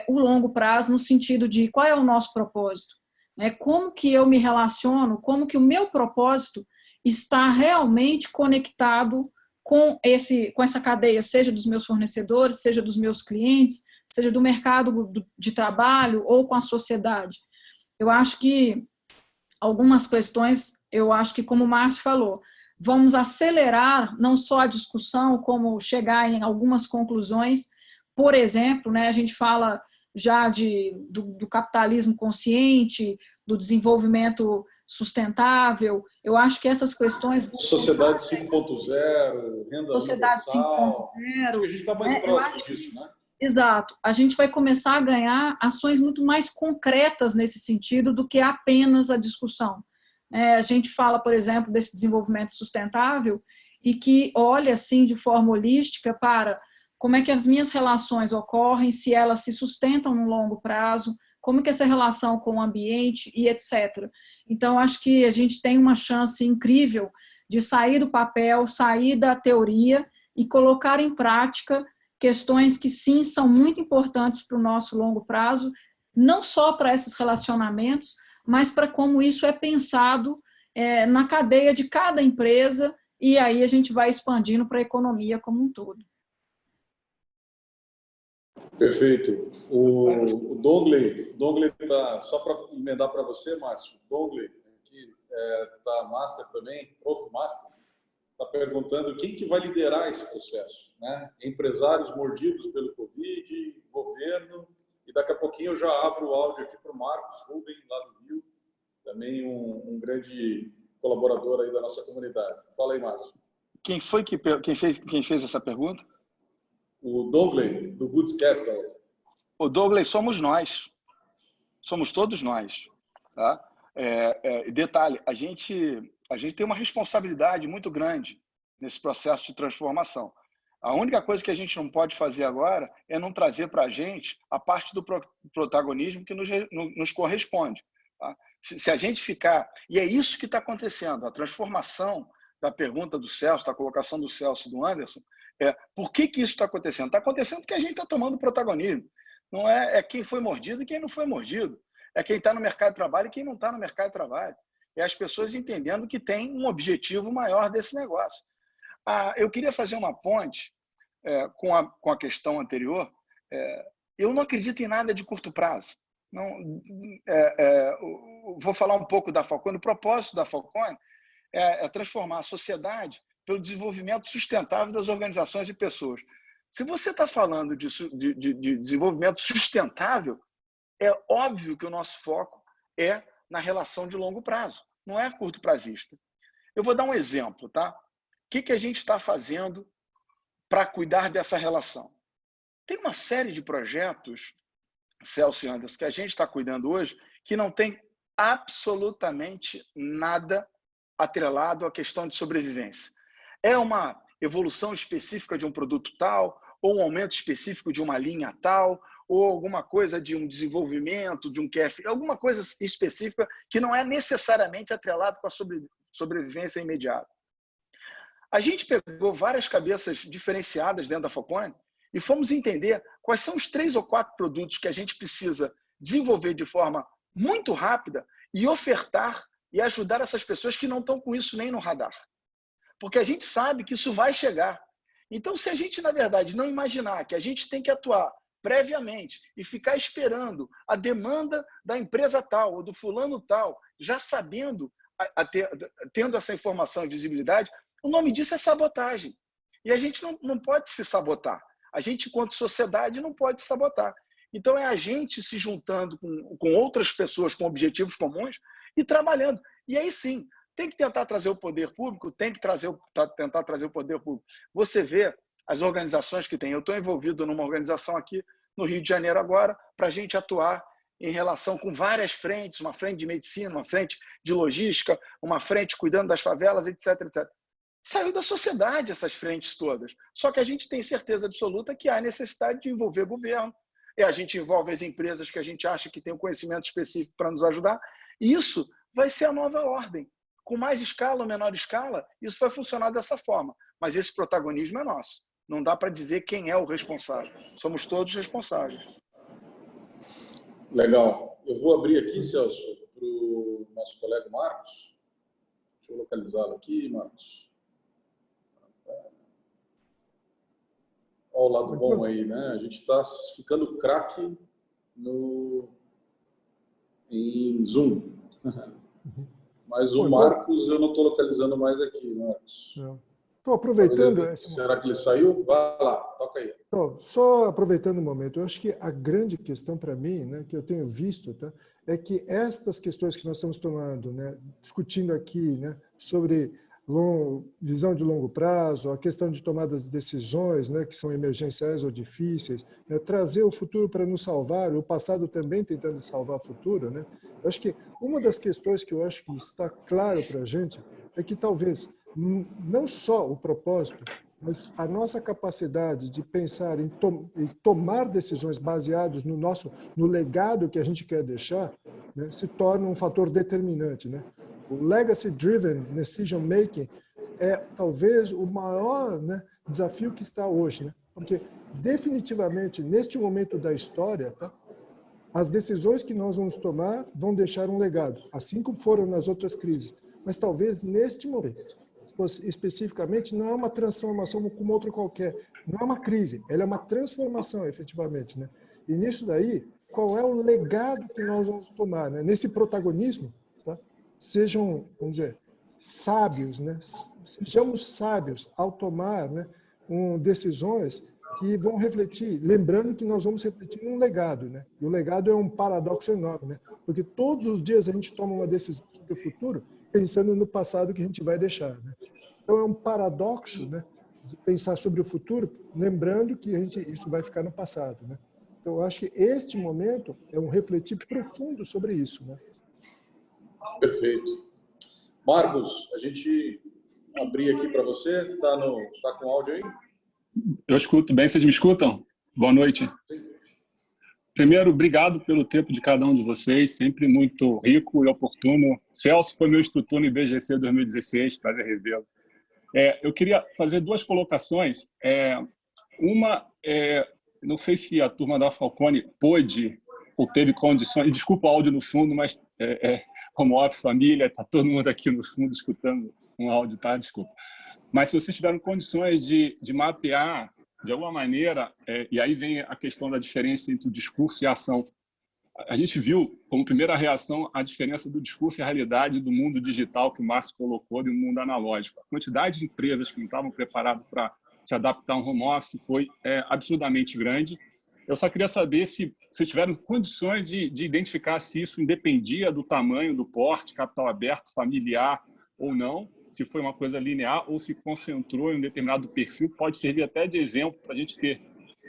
o longo prazo no sentido de qual é o nosso propósito, né? Como que eu me relaciono, como que o meu propósito está realmente conectado com essa cadeia, seja dos meus fornecedores, seja dos meus clientes, seja do mercado de trabalho ou com a sociedade. Eu acho que algumas questões, eu acho que, como o Márcio falou, vamos acelerar não só a discussão, como chegar em algumas conclusões. Por exemplo, né, a gente fala já do capitalismo consciente, do desenvolvimento sustentável. Eu acho que essas questões... Sociedade 5.0, renda Sociedade 5.0. Acho que a gente está mais próximo disso, né? Exato. A gente vai começar a ganhar ações muito mais concretas nesse sentido do que apenas a discussão. A gente fala, por exemplo, desse desenvolvimento sustentável e que olha, assim, de forma holística para como é que as minhas relações ocorrem, se elas se sustentam no longo prazo, como que essa relação com o ambiente e etc. Então, acho que a gente tem uma chance incrível de sair do papel, sair da teoria e colocar em prática questões que, sim, são muito importantes para o nosso longo prazo, não só para esses relacionamentos, mas para como isso é pensado na cadeia de cada empresa, e aí a gente vai expandindo para a economia como um todo. Perfeito. O Dongley está, só para emendar para você, Márcio, Dongley, que está Master também, Prof. Master, está perguntando quem que vai liderar esse processo, né? Empresários mordidos pelo Covid, governo, e daqui a pouquinho eu já abro o áudio aqui para o Marcos Rubem, lá do Rio, também um grande colaborador aí da nossa comunidade. Fala aí, Márcio. Quem fez essa pergunta? O Douglas, do Goods Capital. O Douglas somos nós. Somos todos nós. Tá? Detalhe, a gente tem uma responsabilidade muito grande nesse processo de transformação. A única coisa que a gente não pode fazer agora é não trazer para a gente a parte do protagonismo que nos corresponde. Tá? Se a gente ficar... E é isso que está acontecendo. A transformação da pergunta do Celso, da colocação do Celso e do Anderson, por que isso está acontecendo? Está acontecendo porque a gente está tomando protagonismo. Não é quem foi mordido e quem não foi mordido. É quem está no mercado de trabalho e quem não está no mercado de trabalho. É as pessoas entendendo que tem um objetivo maior desse negócio. Eu queria fazer uma ponte com a questão anterior. Eu não acredito em nada de curto prazo. Não, vou falar um pouco da Falcone. O propósito da Falcone é transformar a sociedade pelo desenvolvimento sustentável das organizações e pessoas. Se você está falando de desenvolvimento sustentável, é óbvio que o nosso foco é na relação de longo prazo, não é curto prazista. Eu vou dar um exemplo, tá? O que a gente está fazendo para cuidar dessa relação? Tem uma série de projetos, Celso e Anderson, que a gente está cuidando hoje, que não tem absolutamente nada atrelado à questão de sobrevivência. É uma evolução específica de um produto tal, ou um aumento específico de uma linha tal, ou alguma coisa de um desenvolvimento, de um QF, alguma coisa específica que não é necessariamente atrelado com a sobrevivência imediata. A gente pegou várias cabeças diferenciadas dentro da Falcone e fomos entender quais são os 3 ou 4 produtos que a gente precisa desenvolver de forma muito rápida e ofertar e ajudar essas pessoas que não estão com isso nem no radar. Porque a gente sabe que isso vai chegar. Então, se a gente, na verdade, não imaginar que a gente tem que atuar previamente e ficar esperando a demanda da empresa tal ou do fulano tal, já sabendo, tendo essa informação e visibilidade, o nome disso é sabotagem. E a gente não pode se sabotar. A gente, enquanto sociedade, não pode se sabotar. Então, é a gente se juntando com outras pessoas com objetivos comuns e trabalhando. E aí sim, tem que tentar trazer o poder público, tentar trazer o poder público. Você vê as organizações que tem. Eu estou envolvido numa organização aqui no Rio de Janeiro agora, para a gente atuar em relação com várias frentes, uma frente de medicina, uma frente de logística, uma frente cuidando das favelas, etc, etc. Saiu da sociedade essas frentes todas. Só que a gente tem certeza absoluta que há necessidade de envolver governo. E a gente envolve as empresas que a gente acha que tem um conhecimento específico para nos ajudar. E isso vai ser a nova ordem. Com mais escala ou menor escala, isso vai funcionar dessa forma. Mas esse protagonismo é nosso. Não dá para dizer quem é o responsável. Somos todos responsáveis. Legal. Eu vou abrir aqui, Celso, para o nosso colega Marcos. Deixa eu localizá-lo aqui, Marcos. Olha o lado bom aí, né? A gente está ficando craque em Zoom. Mas o Marcos eu não estou localizando mais aqui, Marcos. Estou aproveitando... Será que ele saiu? Vai lá, toca aí. Então, só aproveitando o momento, eu acho que a grande questão para mim, né, que eu tenho visto, tá, é que estas questões que nós estamos tomando, né, discutindo aqui, né, sobre visão de longo prazo, a questão de tomadas de decisões, né, que são emergenciais ou difíceis, né, trazer o futuro para nos salvar, o passado também tentando salvar o futuro, né? Eu acho que uma das questões que eu acho que está claro para a gente é que talvez não só o propósito, mas a nossa capacidade de pensar em tomar decisões baseadas no legado que a gente quer deixar, né, se torna um fator determinante, né? O legacy-driven decision making é talvez o maior, né, desafio que está hoje, né? Porque definitivamente neste momento da história, tá, as decisões que nós vamos tomar vão deixar um legado, assim como foram nas outras crises. Mas talvez neste momento, especificamente, não é uma transformação como outra qualquer, não é uma crise, ela é uma transformação, efetivamente, né? E nisso daí, qual é o legado que nós vamos tomar, né? Nesse protagonismo, tá? Sejam, vamos dizer, sábios, né? Sejamos sábios ao tomar, né, decisões que vão refletir, lembrando que nós vamos refletir um legado, né? E o legado é um paradoxo enorme, né? Porque todos os dias a gente toma uma decisão sobre o futuro pensando no passado que a gente vai deixar, né? Então é um paradoxo, né, de pensar sobre o futuro, lembrando que isso vai ficar no passado, né? Então eu acho que este momento é um refletir profundo sobre isso, né? Perfeito. Marcos, a gente abrir aqui para você, tá com áudio aí? Eu escuto bem, vocês me escutam? Boa noite. Primeiro, obrigado pelo tempo de cada um de vocês, sempre muito rico e oportuno. Celso foi meu instrutor no IBGC 2016, prazer revê-lo. Eu queria fazer duas colocações. Uma, não sei se a turma da Falcone pôde ou teve condições, desculpa o áudio no fundo, mas home office, família, está todo mundo aqui no fundo escutando um áudio, tá? Desculpa. Mas se vocês tiveram condições de mapear, de alguma maneira, e aí vem a questão da diferença entre o discurso e a ação. A gente viu, como primeira reação, a diferença do discurso e a realidade do mundo digital que o Márcio colocou do mundo analógico. A quantidade de empresas que não estavam preparadas para se adaptar a um home office foi absurdamente grande. Eu só queria saber se vocês tiveram condições de identificar se isso independia do tamanho, do porte, capital aberto, familiar ou não, se foi uma coisa linear ou se concentrou em um determinado perfil, pode servir até de exemplo para a gente ter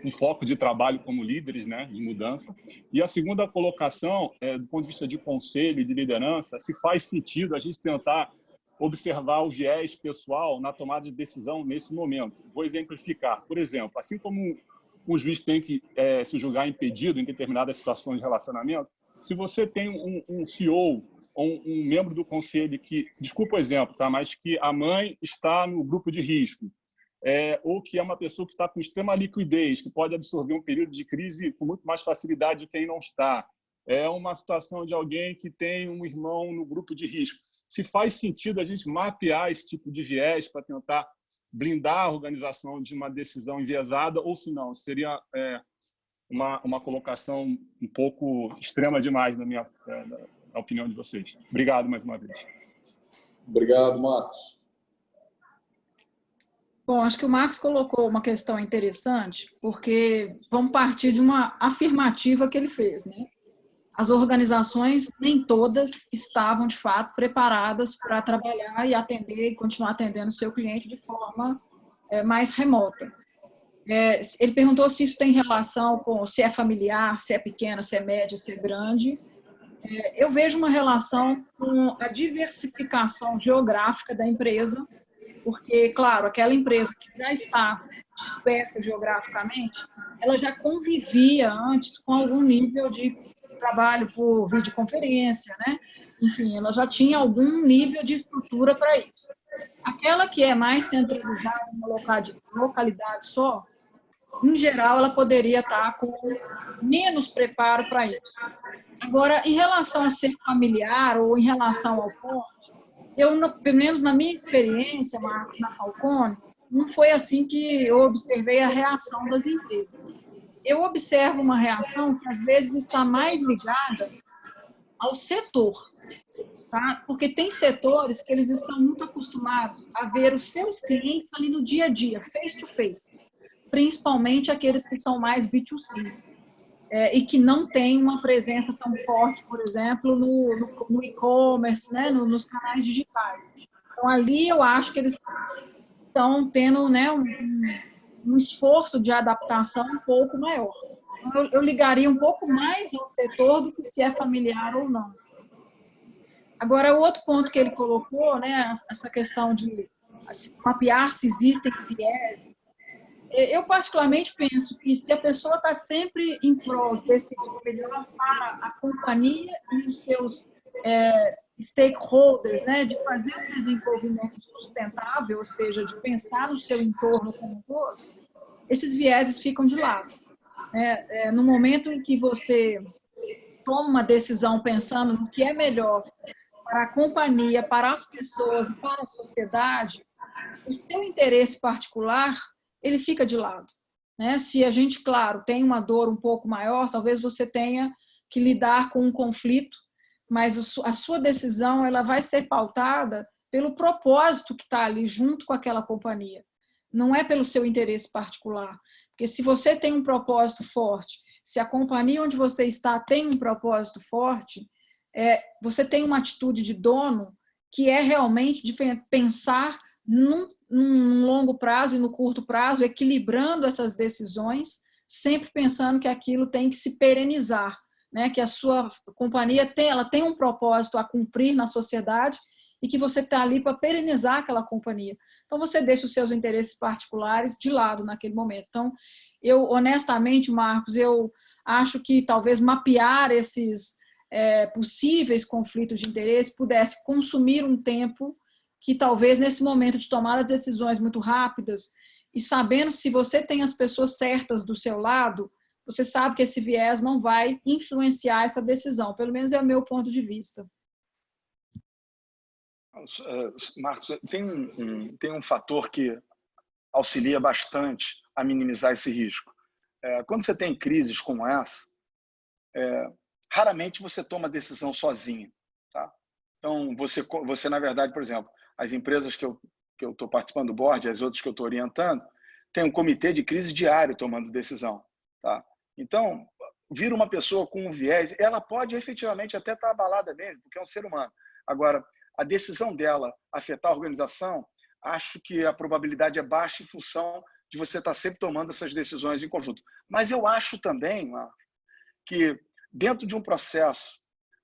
um foco de trabalho como líderes, né, de mudança. E a segunda colocação, do ponto de vista de conselho e de liderança, se faz sentido a gente tentar observar o viés pessoal na tomada de decisão nesse momento. Vou exemplificar. Por exemplo, assim como um juiz tem que se julgar impedido em determinadas situações de relacionamento, se você tem um CEO ou um membro do conselho que, desculpa o exemplo, tá, mas que a mãe está no grupo de risco, ou que é uma pessoa que está com extrema liquidez, que pode absorver um período de crise com muito mais facilidade do que quem não está, é uma situação de alguém que tem um irmão no grupo de risco. Se faz sentido a gente mapear esse tipo de viés para tentar blindar a organização de uma decisão enviesada, ou se não, seria uma colocação um pouco extrema demais na opinião de vocês. Obrigado mais uma vez. Obrigado, Marcos. Bom, acho que o Marcos colocou uma questão interessante, porque vamos partir de uma afirmativa que ele fez, né? As organizações, nem todas estavam, de fato, preparadas para trabalhar e atender e continuar atendendo o seu cliente de forma mais remota. Ele perguntou se isso tem relação com se é familiar, se é pequena, se é média, se é grande. Eu vejo uma relação com a diversificação geográfica da empresa, porque, claro, aquela empresa que já está dispersa geograficamente, ela já convivia antes com algum nível de trabalho por videoconferência, né? Enfim, ela já tinha algum nível de estrutura para isso. Aquela que é mais centralizada em uma localidade só, em geral, ela poderia estar com menos preparo para isso. Agora, em relação a ser familiar ou em relação ao porte, pelo menos na minha experiência, Marcos, na Falcone, não foi assim que eu observei a reação das empresas. Eu observo uma reação que, às vezes, está mais ligada ao setor, tá? Porque tem setores que eles estão muito acostumados a ver os seus clientes ali no dia a dia, face to face, principalmente aqueles que são mais B2C, e que não têm uma presença tão forte, por exemplo, no e-commerce, né? Nos canais digitais. Então, ali eu acho que eles estão tendo, né, um esforço de adaptação um pouco maior. Então, eu ligaria um pouco mais ao setor do que se é familiar ou não. Agora, o outro ponto que ele colocou, né, essa questão de mapear se existem viés, eu particularmente penso que se a pessoa está sempre em prol de decidir melhor para a companhia e os seus stakeholders, né, de fazer um desenvolvimento sustentável, ou seja, de pensar no seu entorno como um todo, esses vieses ficam de lado. No momento em que você toma uma decisão pensando no que é melhor para a companhia, para as pessoas, para a sociedade, o seu interesse particular, ele fica de lado, né? Se a gente, claro, tem uma dor um pouco maior, talvez você tenha que lidar com um conflito, mas a sua decisão ela vai ser pautada pelo propósito que está ali junto com aquela companhia. Não é pelo seu interesse particular. Porque se você tem um propósito forte, se a companhia onde você está tem um propósito forte, você tem uma atitude de dono que é realmente de pensar num longo prazo e no curto prazo, equilibrando essas decisões, sempre pensando que aquilo tem que se perenizar, né? Que a sua companhia ela tem um propósito a cumprir na sociedade e que você está ali para perenizar aquela companhia. Então, você deixa os seus interesses particulares de lado naquele momento. Então, eu, honestamente, Marcos, eu acho que talvez mapear esses possíveis conflitos de interesse pudesse consumir um tempo que talvez nesse momento de tomada de decisões muito rápidas e sabendo se você tem as pessoas certas do seu lado, você sabe que esse viés não vai influenciar essa decisão. Pelo menos é o meu ponto de vista. Marcos, tem um fator que auxilia bastante a minimizar esse risco. Quando você tem crises como essa, raramente você toma decisão sozinho. Tá? Então, você, na verdade, por exemplo, as empresas que eu estou participando do board, as outras que eu estou orientando, tem um comitê de crise diário tomando decisão. Tá? Então, vir uma pessoa com um viés, ela pode efetivamente até estar abalada mesmo, porque é um ser humano. Agora, a decisão dela afetar a organização, acho que a probabilidade é baixa em função de você estar sempre tomando essas decisões em conjunto. Mas eu acho também, Marcos, que dentro de um processo,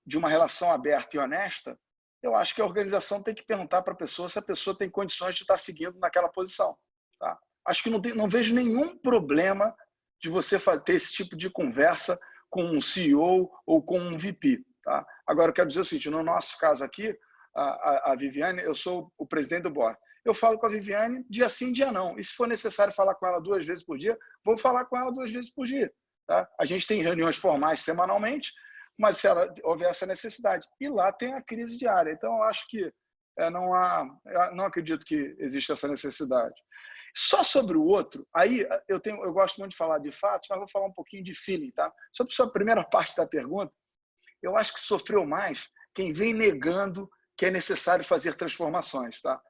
de uma relação aberta e honesta, eu acho que a organização tem que perguntar para a pessoa se a pessoa tem condições de estar seguindo naquela posição. Tá? Acho que não vejo nenhum problema de você ter esse tipo de conversa com um CEO ou com um VP. Tá? Agora, eu quero dizer o seguinte, no nosso caso aqui, a Viviane, eu sou o presidente do board. Eu falo com a Viviane dia sim, dia não. E se for necessário falar com ela 2 vezes por dia, vou falar com ela 2 vezes por dia. Tá? A gente tem reuniões formais semanalmente, mas se houver essa necessidade. E lá tem a crise diária. Então, eu acho que não acredito que exista essa necessidade. Só sobre o outro, aí eu gosto muito de falar de fatos, mas vou falar um pouquinho de feeling. Tá? Sobre a sua primeira parte da pergunta, eu acho que sofreu mais quem vem negando que é necessário fazer transformações. Tá?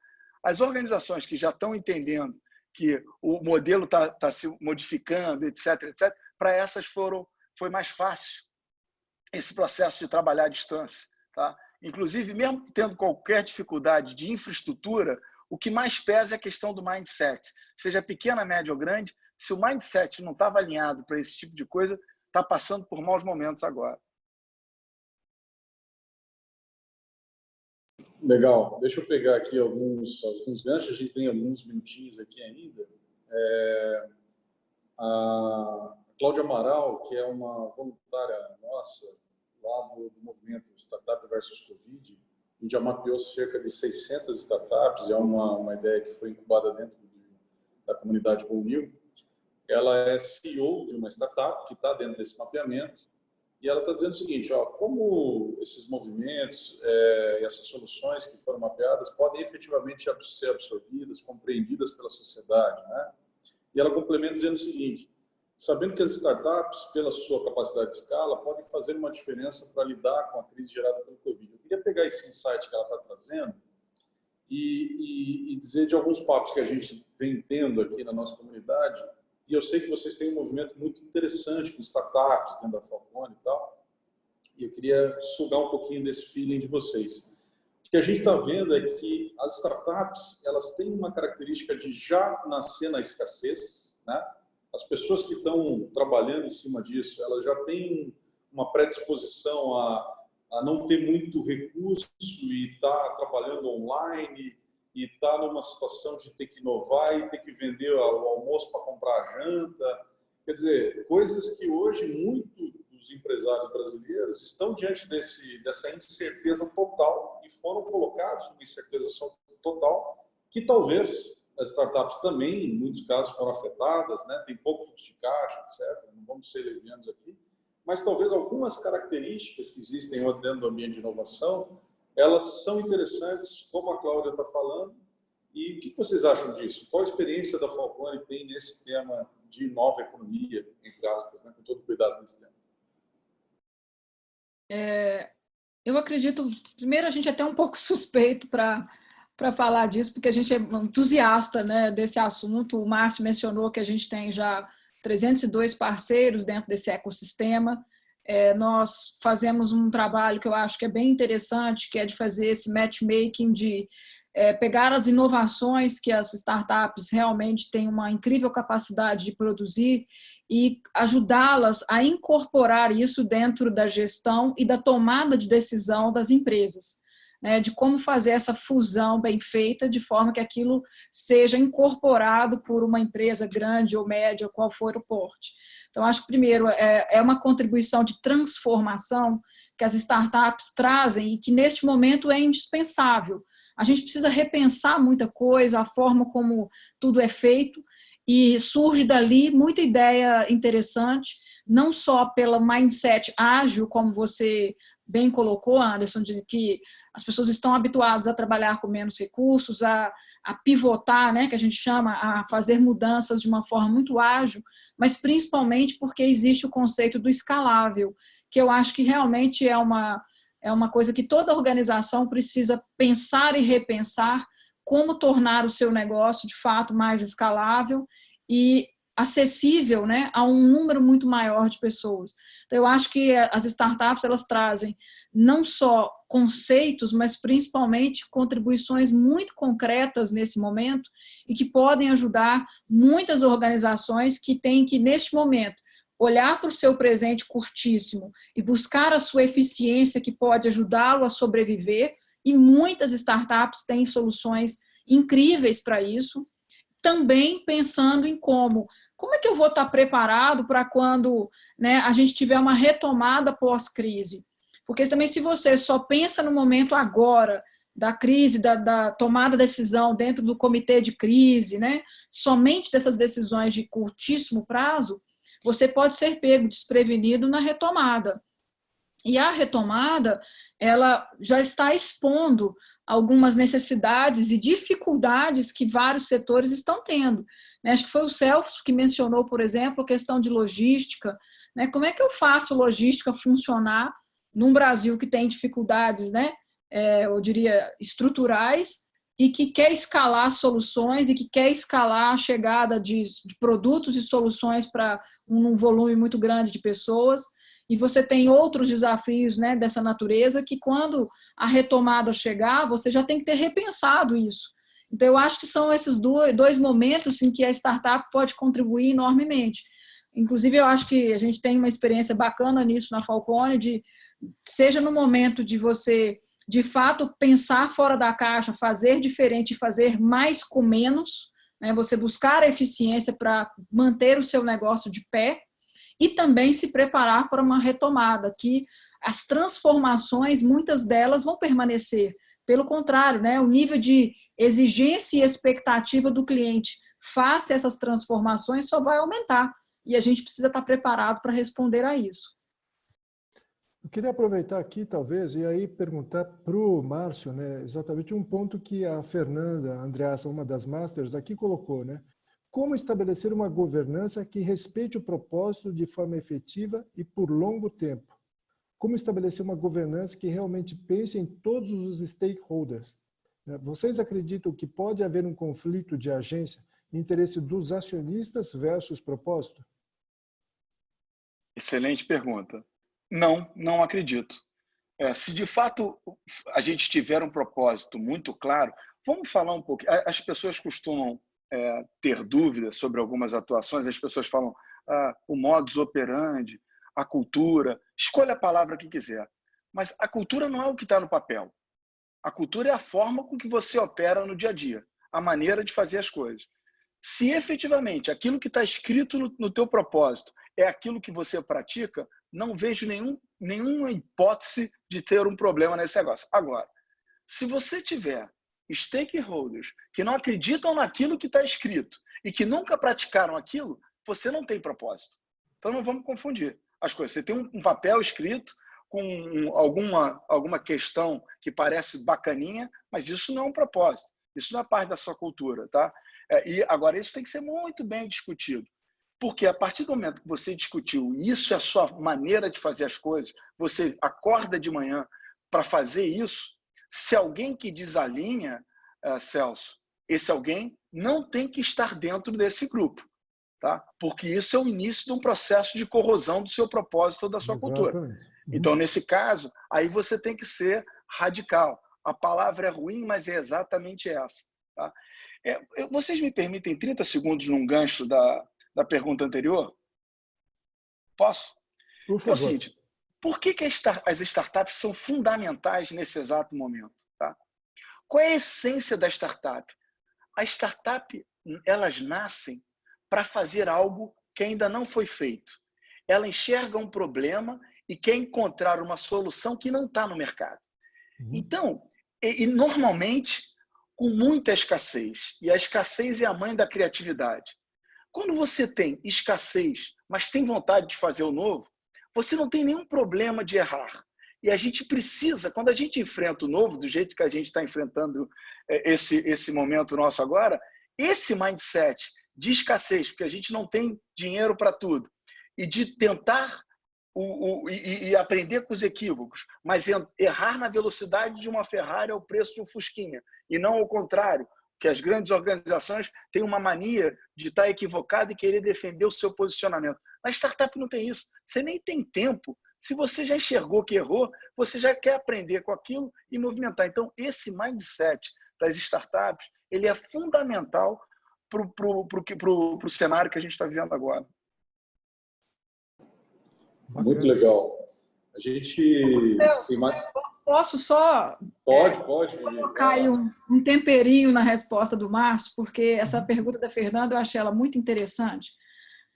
As organizações que já estão entendendo que o modelo está se modificando, etc., para essas foi mais fácil esse processo de trabalhar à distância. Tá? Inclusive, mesmo tendo qualquer dificuldade de infraestrutura, o que mais pesa é a questão do mindset. Seja pequena, média ou grande, se o mindset não estava alinhado para esse tipo de coisa, está passando por maus momentos agora. Legal. Deixa eu pegar aqui alguns ganchos. A gente tem alguns minutinhos aqui ainda. A Cláudia Amaral, que é uma voluntária nossa, lá do movimento Startup versus Covid, a gente já mapeou cerca de 600 startups, é uma ideia que foi incubada dentro da comunidade GoNew. Ela é CEO de uma startup que está dentro desse mapeamento, e ela está dizendo o seguinte, como esses movimentos e essas soluções que foram mapeadas podem efetivamente ser absorvidas, compreendidas pela sociedade, né? E ela complementa dizendo o seguinte, sabendo que as startups, pela sua capacidade de escala, podem fazer uma diferença para lidar com a crise gerada pelo Covid. Eu queria pegar esse insight que ela está trazendo e dizer de alguns papos que a gente vem tendo aqui na nossa comunidade. E eu sei que vocês têm um movimento muito interessante com startups dentro da Falcone e tal. E eu queria sugar um pouquinho desse feeling de vocês. O que a gente está vendo é que as startups, elas têm uma característica de já nascer na escassez, né? As pessoas que estão trabalhando em cima disso, elas já têm uma predisposição a não ter muito recurso e estar trabalhando online e estar numa situação de ter que inovar e ter que vender o almoço para comprar a janta. Quer dizer, coisas que hoje muitos dos empresários brasileiros estão diante dessa incerteza total e foram colocados numa incerteza total que talvez as startups também, em muitos casos, foram afetadas, né? Tem pouco fluxo de caixa, etc. Não vamos ser levianos aqui. mas talvez algumas características que existem dentro do ambiente de inovação, elas são interessantes, como a Cláudia está falando. E o que vocês acham disso? Qual a experiência da Falcone tem nesse tema de nova economia, entre aspas, né? Com todo cuidado nesse tema? Eu acredito, primeiro, a gente é até um pouco suspeito para falar disso, porque a gente é entusiasta, né, desse assunto. O Márcio mencionou que a gente tem já 302 parceiros dentro desse ecossistema. Nós fazemos um trabalho que eu acho que é bem interessante, que é de fazer esse matchmaking, de pegar as inovações que as startups realmente têm uma incrível capacidade de produzir e ajudá-las a incorporar isso dentro da gestão e da tomada de decisão das empresas, né, de como fazer essa fusão bem feita, de forma que aquilo seja incorporado por uma empresa grande ou média, qual for o porte. Então, acho que, primeiro, é uma contribuição de transformação que as startups trazem e que, neste momento, é indispensável. A gente precisa repensar muita coisa, a forma como tudo é feito, e surge dali muita ideia interessante, não só pelo mindset ágil, como você bem colocou, Anderson, de que as pessoas estão habituadas a trabalhar com menos recursos, a pivotar, né, que a gente chama, a fazer mudanças de uma forma muito ágil, mas principalmente porque existe o conceito do escalável, que eu acho que realmente é uma coisa que toda organização precisa pensar e repensar como tornar o seu negócio, de fato, mais escalável e acessível, né, a um número muito maior de pessoas. Então, eu acho que as startups, elas trazem não só conceitos, mas principalmente contribuições muito concretas nesse momento e que podem ajudar muitas organizações que têm que, neste momento, olhar para o seu presente curtíssimo e buscar a sua eficiência que pode ajudá-lo a sobreviver, e muitas startups têm soluções incríveis para isso, também pensando em como é que eu vou estar preparado para quando, né, a gente tiver uma retomada pós-crise. Porque também, se você só pensa no momento agora da crise, da tomada de decisão dentro do comitê de crise, né, somente dessas decisões de curtíssimo prazo, você pode ser pego desprevenido na retomada. E a retomada, ela já está expondo algumas necessidades e dificuldades que vários setores estão tendo. Acho que foi o Celso que mencionou, por exemplo, a questão de logística. Como é que eu faço logística funcionar num Brasil que tem dificuldades, né, eu diria, estruturais, e que quer escalar soluções e que quer escalar a chegada de produtos e soluções para um volume muito grande de pessoas. E você tem outros desafios, né, dessa natureza que, quando a retomada chegar, você já tem que ter repensado isso. Então, eu acho que são esses dois momentos em que a startup pode contribuir enormemente. Inclusive, eu acho que a gente tem uma experiência bacana nisso na Falcone, seja no momento de você, de fato, pensar fora da caixa, fazer diferente e fazer mais com menos, né, você buscar a eficiência para manter o seu negócio de pé, e também se preparar para uma retomada, que as transformações, muitas delas vão permanecer. Pelo contrário, né, o nível de exigência e expectativa do cliente face a essas transformações só vai aumentar. E a gente precisa estar preparado para responder a isso. Eu queria aproveitar aqui, talvez, e aí perguntar para o Márcio, né, exatamente um ponto que a Fernanda Andreassa, uma das Masters, aqui colocou, né? Como estabelecer uma governança que respeite o propósito de forma efetiva e por longo tempo? Como estabelecer uma governança que realmente pense em todos os stakeholders? Vocês acreditam que pode haver um conflito de agência, interesse dos acionistas versus propósito? Excelente pergunta. Não acredito. Se de fato a gente tiver um propósito muito claro, vamos falar um pouco. As pessoas costumam ter dúvidas sobre algumas atuações, as pessoas falam o modus operandi, a cultura, escolha a palavra que quiser. Mas a cultura não é o que está no papel. A cultura é a forma com que você opera no dia a dia, a maneira de fazer as coisas. Se efetivamente aquilo que está escrito no teu propósito é aquilo que você pratica, não vejo nenhuma hipótese de ter um problema nesse negócio. Agora, se você tiver stakeholders que não acreditam naquilo que está escrito e que nunca praticaram aquilo, você não tem propósito. Então não vamos confundir. as coisas. Você tem um papel escrito com alguma questão que parece bacaninha, mas isso não é um propósito. Isso não é parte da sua cultura, tá? E agora isso tem que ser muito bem discutido. Porque a partir do momento que você discutiu, isso é a sua maneira de fazer as coisas, você acorda de manhã para fazer isso, se alguém que desalinha, Celso, esse alguém não tem que estar dentro desse grupo, tá? Porque isso é o início de um processo de corrosão do seu propósito ou da sua cultura. Então, nesse caso, aí você tem que ser radical. A palavra é ruim, mas é exatamente essa. Tá? Vocês me permitem 30 segundos num gancho da pergunta anterior? Posso? Por favor. É o seguinte, por que as startups são fundamentais nesse exato momento? Tá? Qual é a essência da startup? A startup, elas nascem para fazer algo que ainda não foi feito. Ela enxerga um problema e quer encontrar uma solução que não está no mercado. Então, e normalmente, com muita escassez. E a escassez é a mãe da criatividade. Quando você tem escassez, mas tem vontade de fazer o novo, você não tem nenhum problema de errar. E a gente precisa, quando a gente enfrenta o novo, do jeito que a gente está enfrentando esse momento nosso agora, esse mindset de escassez, porque a gente não tem dinheiro para tudo, e de tentar e aprender com os equívocos, mas errar na velocidade de uma Ferrari ao preço de um Fusquinha, e não ao contrário, que as grandes organizações têm uma mania de estar equivocado e querer defender o seu posicionamento. Na startup não tem isso. Você nem tem tempo. Se você já enxergou que errou, você já quer aprender com aquilo e movimentar. Então, esse mindset das startups, ele é fundamental para o cenário que a gente está vivendo agora. Muito legal. A gente... Celso, posso só Pode, colocar aí um temperinho na resposta do Márcio, porque essa pergunta da Fernanda eu achei ela muito interessante,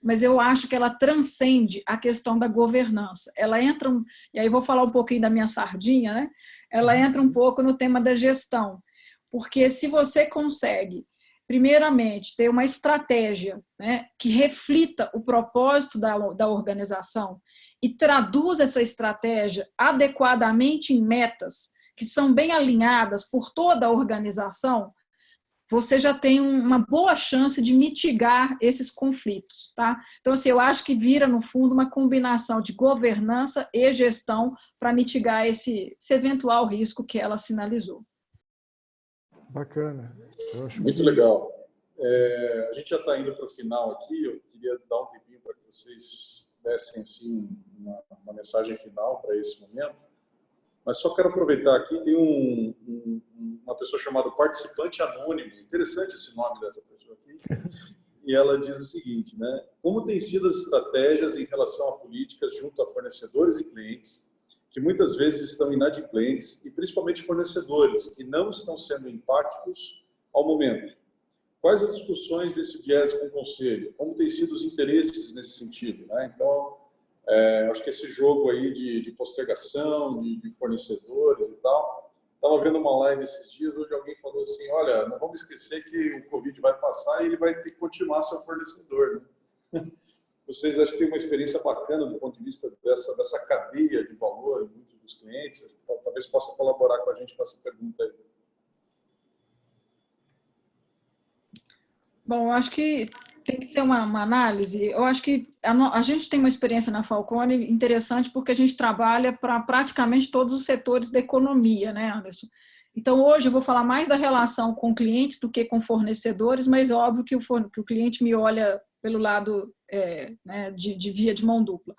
mas eu acho que ela transcende a questão da governança. Ela entra, e aí vou falar um pouquinho da minha sardinha, né? Ela entra um pouco no tema da gestão, porque se você consegue, primeiramente, ter uma estratégia, né, que reflita o propósito da organização e traduz essa estratégia adequadamente em metas que são bem alinhadas por toda a organização, você já tem uma boa chance de mitigar esses conflitos, tá? Então, assim, eu acho que vira, no fundo, uma combinação de governança e gestão para mitigar esse eventual risco que ela sinalizou. Bacana. Muito legal. A gente já está indo para o final aqui, eu queria dar um tempinho para que vocês dessem assim, uma mensagem final para esse momento, mas só quero aproveitar aqui, tem uma pessoa chamada Participante Anônimo, interessante esse nome dessa pessoa aqui, e ela diz o seguinte, né? Como têm sido as estratégias em relação a políticas junto a fornecedores e clientes, que muitas vezes estão inadimplentes, e principalmente fornecedores, que não estão sendo empáticos ao momento? Quais as discussões desse viés com o Conselho? Como têm sido os interesses nesse sentido? Né? Então, acho que esse jogo aí de postergação, de fornecedores e tal, estava vendo uma live esses dias onde alguém falou assim, olha, não vamos esquecer que o Covid vai passar e ele vai ter que continuar seu fornecedor. Né? Vocês acham que tem uma experiência bacana do ponto de vista dessa cadeia de valor em muitos dos clientes? Talvez possa colaborar com a gente com essa pergunta aí. Bom, eu acho que tem que ter uma análise. Eu acho que a gente tem uma experiência na Falcone interessante porque a gente trabalha para praticamente todos os setores da economia, né, Anderson? Então, hoje eu vou falar mais da relação com clientes do que com fornecedores, mas é óbvio que o cliente me olha pelo lado né, de via de mão dupla.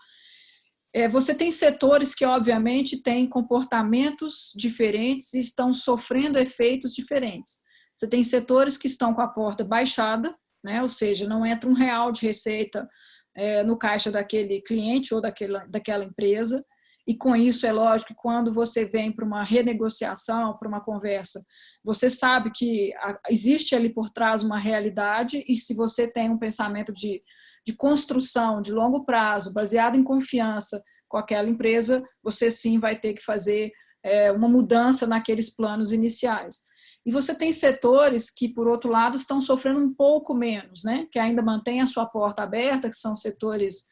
Você tem setores que, obviamente, têm comportamentos diferentes e estão sofrendo efeitos diferentes. Você tem setores que estão com a porta baixada, né? Ou seja, não entra R$1 de receita no caixa daquele cliente ou daquela empresa, e com isso é lógico que quando você vem para uma renegociação, para uma conversa, você sabe que existe ali por trás uma realidade, e se você tem um pensamento de construção de longo prazo, baseado em confiança com aquela empresa, você sim vai ter que fazer uma mudança naqueles planos iniciais. E você tem setores que, por outro lado, estão sofrendo um pouco menos, né? Que ainda mantêm a sua porta aberta, que são setores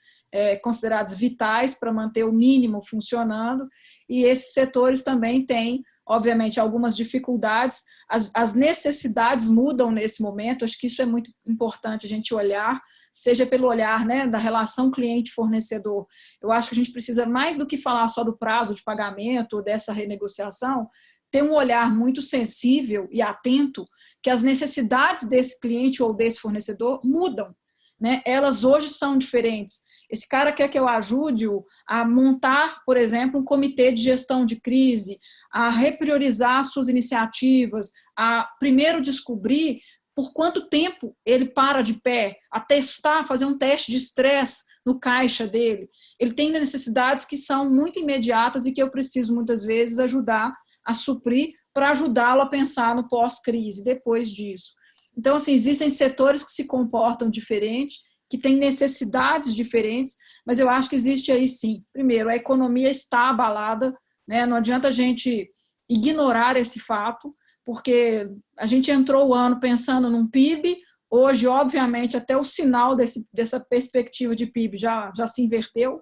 considerados vitais para manter o mínimo funcionando, e esses setores também têm, obviamente, algumas dificuldades, as necessidades mudam nesse momento, acho que isso é muito importante a gente olhar, seja pelo olhar, né, da relação cliente-fornecedor. Eu acho que a gente precisa, mais do que falar só do prazo de pagamento ou dessa renegociação, ter um olhar muito sensível e atento que as necessidades desse cliente ou desse fornecedor mudam, né? Elas hoje são diferentes. Esse cara quer que eu ajude-o a montar, por exemplo, um comitê de gestão de crise, a repriorizar suas iniciativas, a primeiro descobrir por quanto tempo ele para de pé, a testar, fazer um teste de estresse no caixa dele. Ele tem necessidades que são muito imediatas e que eu preciso, muitas vezes, ajudar a suprir para ajudá-lo a pensar no pós-crise, depois disso. Então, assim, existem setores que se comportam diferente, que têm necessidades diferentes, mas eu acho que existe aí sim. Primeiro, a economia está abalada, né? Não adianta a gente ignorar esse fato, porque a gente entrou o ano pensando num PIB, hoje, obviamente, até o sinal dessa perspectiva de PIB já se inverteu,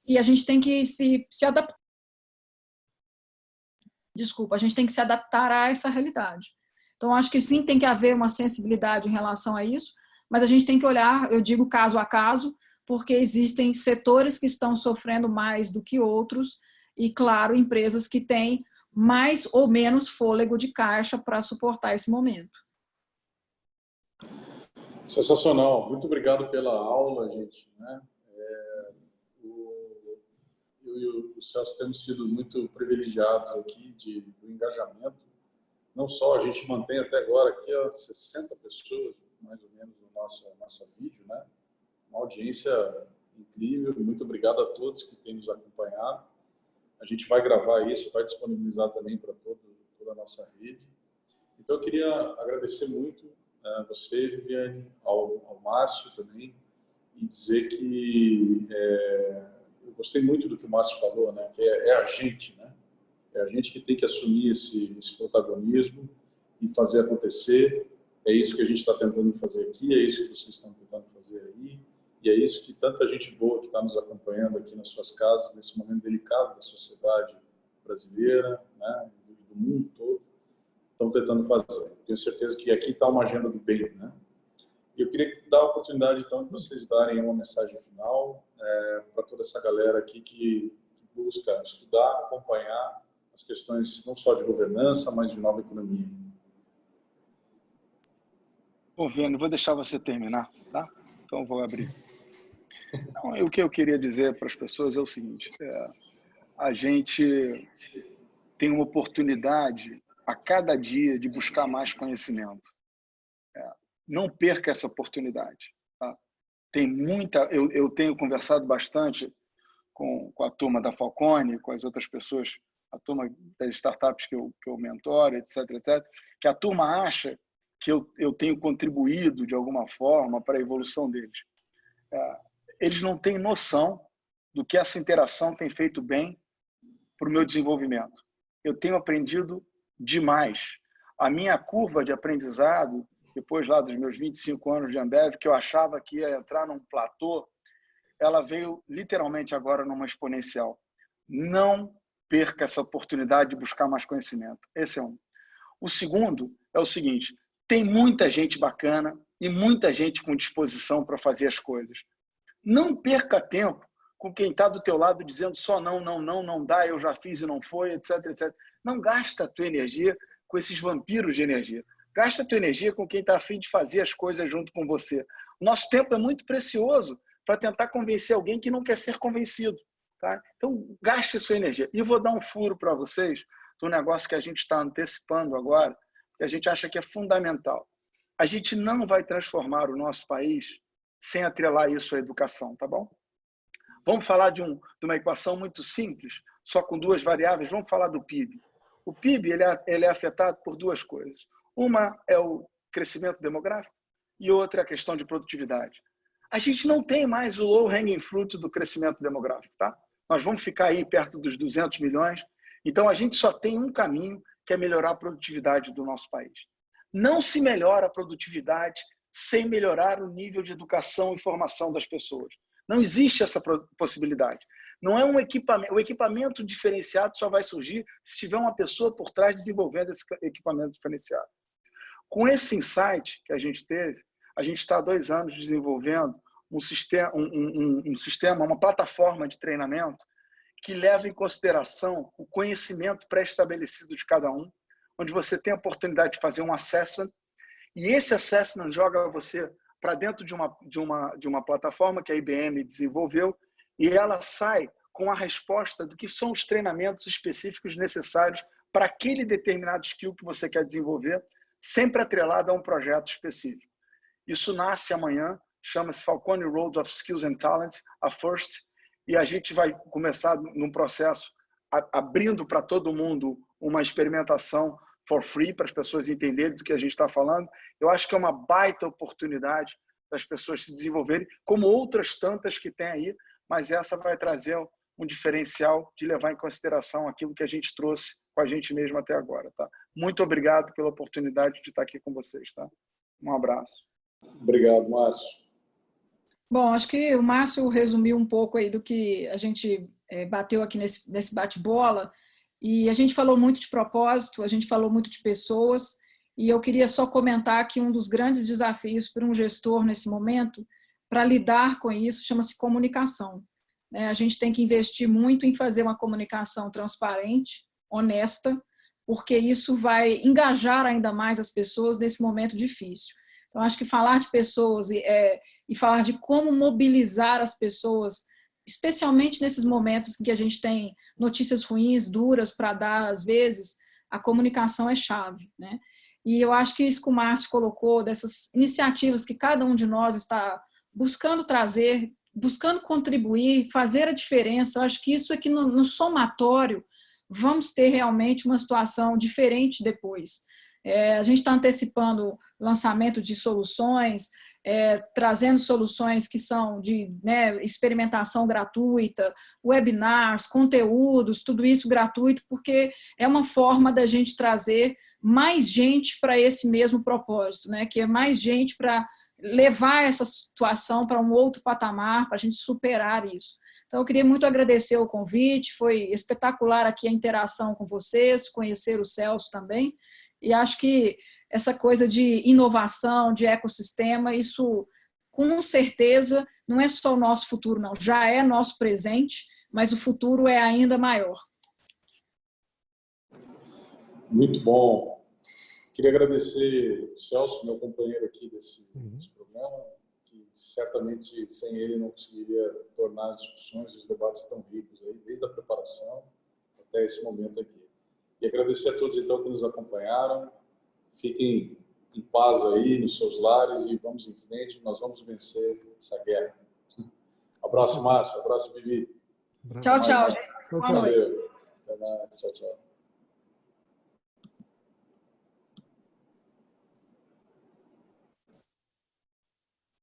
e a gente tem que se adaptar. Desculpa, a gente tem que se adaptar a essa realidade. Então, acho que sim, tem que haver uma sensibilidade em relação a isso, mas a gente tem que olhar, eu digo caso a caso, porque existem setores que estão sofrendo mais do que outros e, claro, empresas que têm mais ou menos fôlego de caixa para suportar esse momento. Sensacional. Muito obrigado pela aula, gente. Eu e o Celso temos sido muito privilegiados aqui do engajamento. Não só a gente mantém até agora aqui 60 pessoas, mais ou menos, no nosso vídeo, né? Uma audiência incrível. Muito obrigado a todos que têm nos acompanhado. A gente vai gravar isso, vai disponibilizar também para toda a nossa rede. Então, eu queria agradecer muito a você, Viviane, ao Márcio também, e dizer que eu gostei muito do que o Márcio falou, né? Que é a gente, né? É a gente que tem que assumir esse protagonismo e fazer acontecer. É isso que a gente está tentando fazer aqui, é isso que vocês estão tentando fazer aí, e é isso que tanta gente boa que está nos acompanhando aqui nas suas casas, nesse momento delicado da sociedade brasileira, né, do mundo todo, estão tentando fazer. Tenho certeza que aqui está uma agenda do bem, né? E eu queria dar a oportunidade, então, de vocês darem uma mensagem final para toda essa galera aqui que busca estudar, acompanhar as questões não só de governança, mas de nova economia. Bom, Viane, vou deixar você terminar, tá? Então, vou abrir. Então, o que eu queria dizer para as pessoas é o seguinte, a gente tem uma oportunidade a cada dia de buscar mais conhecimento. Não perca essa oportunidade. Tá? Tem muita... Eu tenho conversado bastante com a turma da Falcone, com as outras pessoas, a turma das startups que eu mentoro, etc., que a turma acha que eu tenho contribuído de alguma forma para a evolução deles. Eles não têm noção do que essa interação tem feito bem para o meu desenvolvimento. Eu tenho aprendido demais. A minha curva de aprendizado, depois lá dos meus 25 anos de Ambev, que eu achava que ia entrar num platô, ela veio literalmente agora numa exponencial. Não perca essa oportunidade de buscar mais conhecimento. Esse é um. O segundo é o seguinte, tem muita gente bacana e muita gente com disposição para fazer as coisas. Não perca tempo com quem está do teu lado dizendo só não dá, eu já fiz e não foi, etc. Não gasta a tua energia com esses vampiros de energia. Gasta a tua energia com quem está a fim de fazer as coisas junto com você. O nosso tempo é muito precioso para tentar convencer alguém que não quer ser convencido. Tá? Então, gaste a sua energia. E eu vou dar um furo para vocês do negócio que a gente está antecipando agora, que a gente acha que é fundamental. A gente não vai transformar o nosso país sem atrelar isso à educação, tá bom? Vamos falar de uma equação muito simples, só com duas variáveis. Vamos falar do PIB. O PIB ele é afetado por duas coisas. Uma é o crescimento demográfico e outra é a questão de produtividade. A gente não tem mais o low hanging fruit do crescimento demográfico, tá? Nós vamos ficar aí perto dos 200 milhões. Então, a gente só tem um caminho, que é melhorar a produtividade do nosso país. Não se melhora a produtividade sem melhorar o nível de educação e formação das pessoas. Não existe essa possibilidade. Não é um equipamento. O equipamento diferenciado só vai surgir se tiver uma pessoa por trás desenvolvendo esse equipamento diferenciado. Com esse insight que a gente teve, a gente está há 2 anos desenvolvendo um sistema, uma plataforma de treinamento que leva em consideração o conhecimento pré-estabelecido de cada um, onde você tem a oportunidade de fazer um assessment, e esse assessment joga você para dentro de uma plataforma que a IBM desenvolveu, e ela sai com a resposta do que são os treinamentos específicos necessários para aquele determinado skill que você quer desenvolver, sempre atrelado a um projeto específico. Isso nasce amanhã, chama-se Falcone Road of Skills and Talents, a FIRST, e a gente vai começar num processo abrindo para todo mundo uma experimentação for free, para as pessoas entenderem do que a gente está falando. Eu acho que é uma baita oportunidade das pessoas se desenvolverem, como outras tantas que tem aí, mas essa vai trazer um diferencial de levar em consideração aquilo que a gente trouxe com a gente mesmo até agora. Tá? Muito obrigado pela oportunidade de estar aqui com vocês. Tá? Um abraço. Obrigado, Márcio. Bom, acho que o Márcio resumiu um pouco aí do que a gente bateu aqui nesse bate-bola, e a gente falou muito de propósito, a gente falou muito de pessoas, e eu queria só comentar que um dos grandes desafios para um gestor nesse momento, para lidar com isso, chama-se comunicação. A gente tem que investir muito em fazer uma comunicação transparente, honesta, porque isso vai engajar ainda mais as pessoas nesse momento difícil. Então, acho que falar de pessoas e falar de como mobilizar as pessoas, especialmente nesses momentos em que a gente tem notícias ruins, duras para dar, às vezes, a comunicação é chave, né? E eu acho que isso que o Márcio colocou, dessas iniciativas que cada um de nós está buscando trazer, buscando contribuir, fazer a diferença, eu acho que isso é que no somatório vamos ter realmente uma situação diferente depois. A gente está antecipando lançamento de soluções, trazendo soluções que são de experimentação gratuita, webinars, conteúdos, tudo isso gratuito, porque é uma forma da gente trazer mais gente para esse mesmo propósito, que é mais gente para levar essa situação para um outro patamar, para a gente superar isso. Então, eu queria muito agradecer o convite, foi espetacular aqui a interação com vocês, conhecer o Celso também, e acho que essa coisa de inovação, de ecossistema, isso com certeza não é só o nosso futuro, não. Já é nosso presente, mas o futuro é ainda maior. Muito bom. Queria agradecer o Celso, meu companheiro aqui desse programa, que certamente sem ele não conseguiria tornar as discussões e os debates tão ricos, aí, desde a preparação até esse momento aqui. E agradecer a todos, então, que nos acompanharam. Fiquem em paz aí nos seus lares e vamos em frente. Nós vamos vencer essa guerra. Abraço, Márcio. Abraço, Vivi. Tchau, tchau, gente. Valeu. Até mais. Tchau, tchau.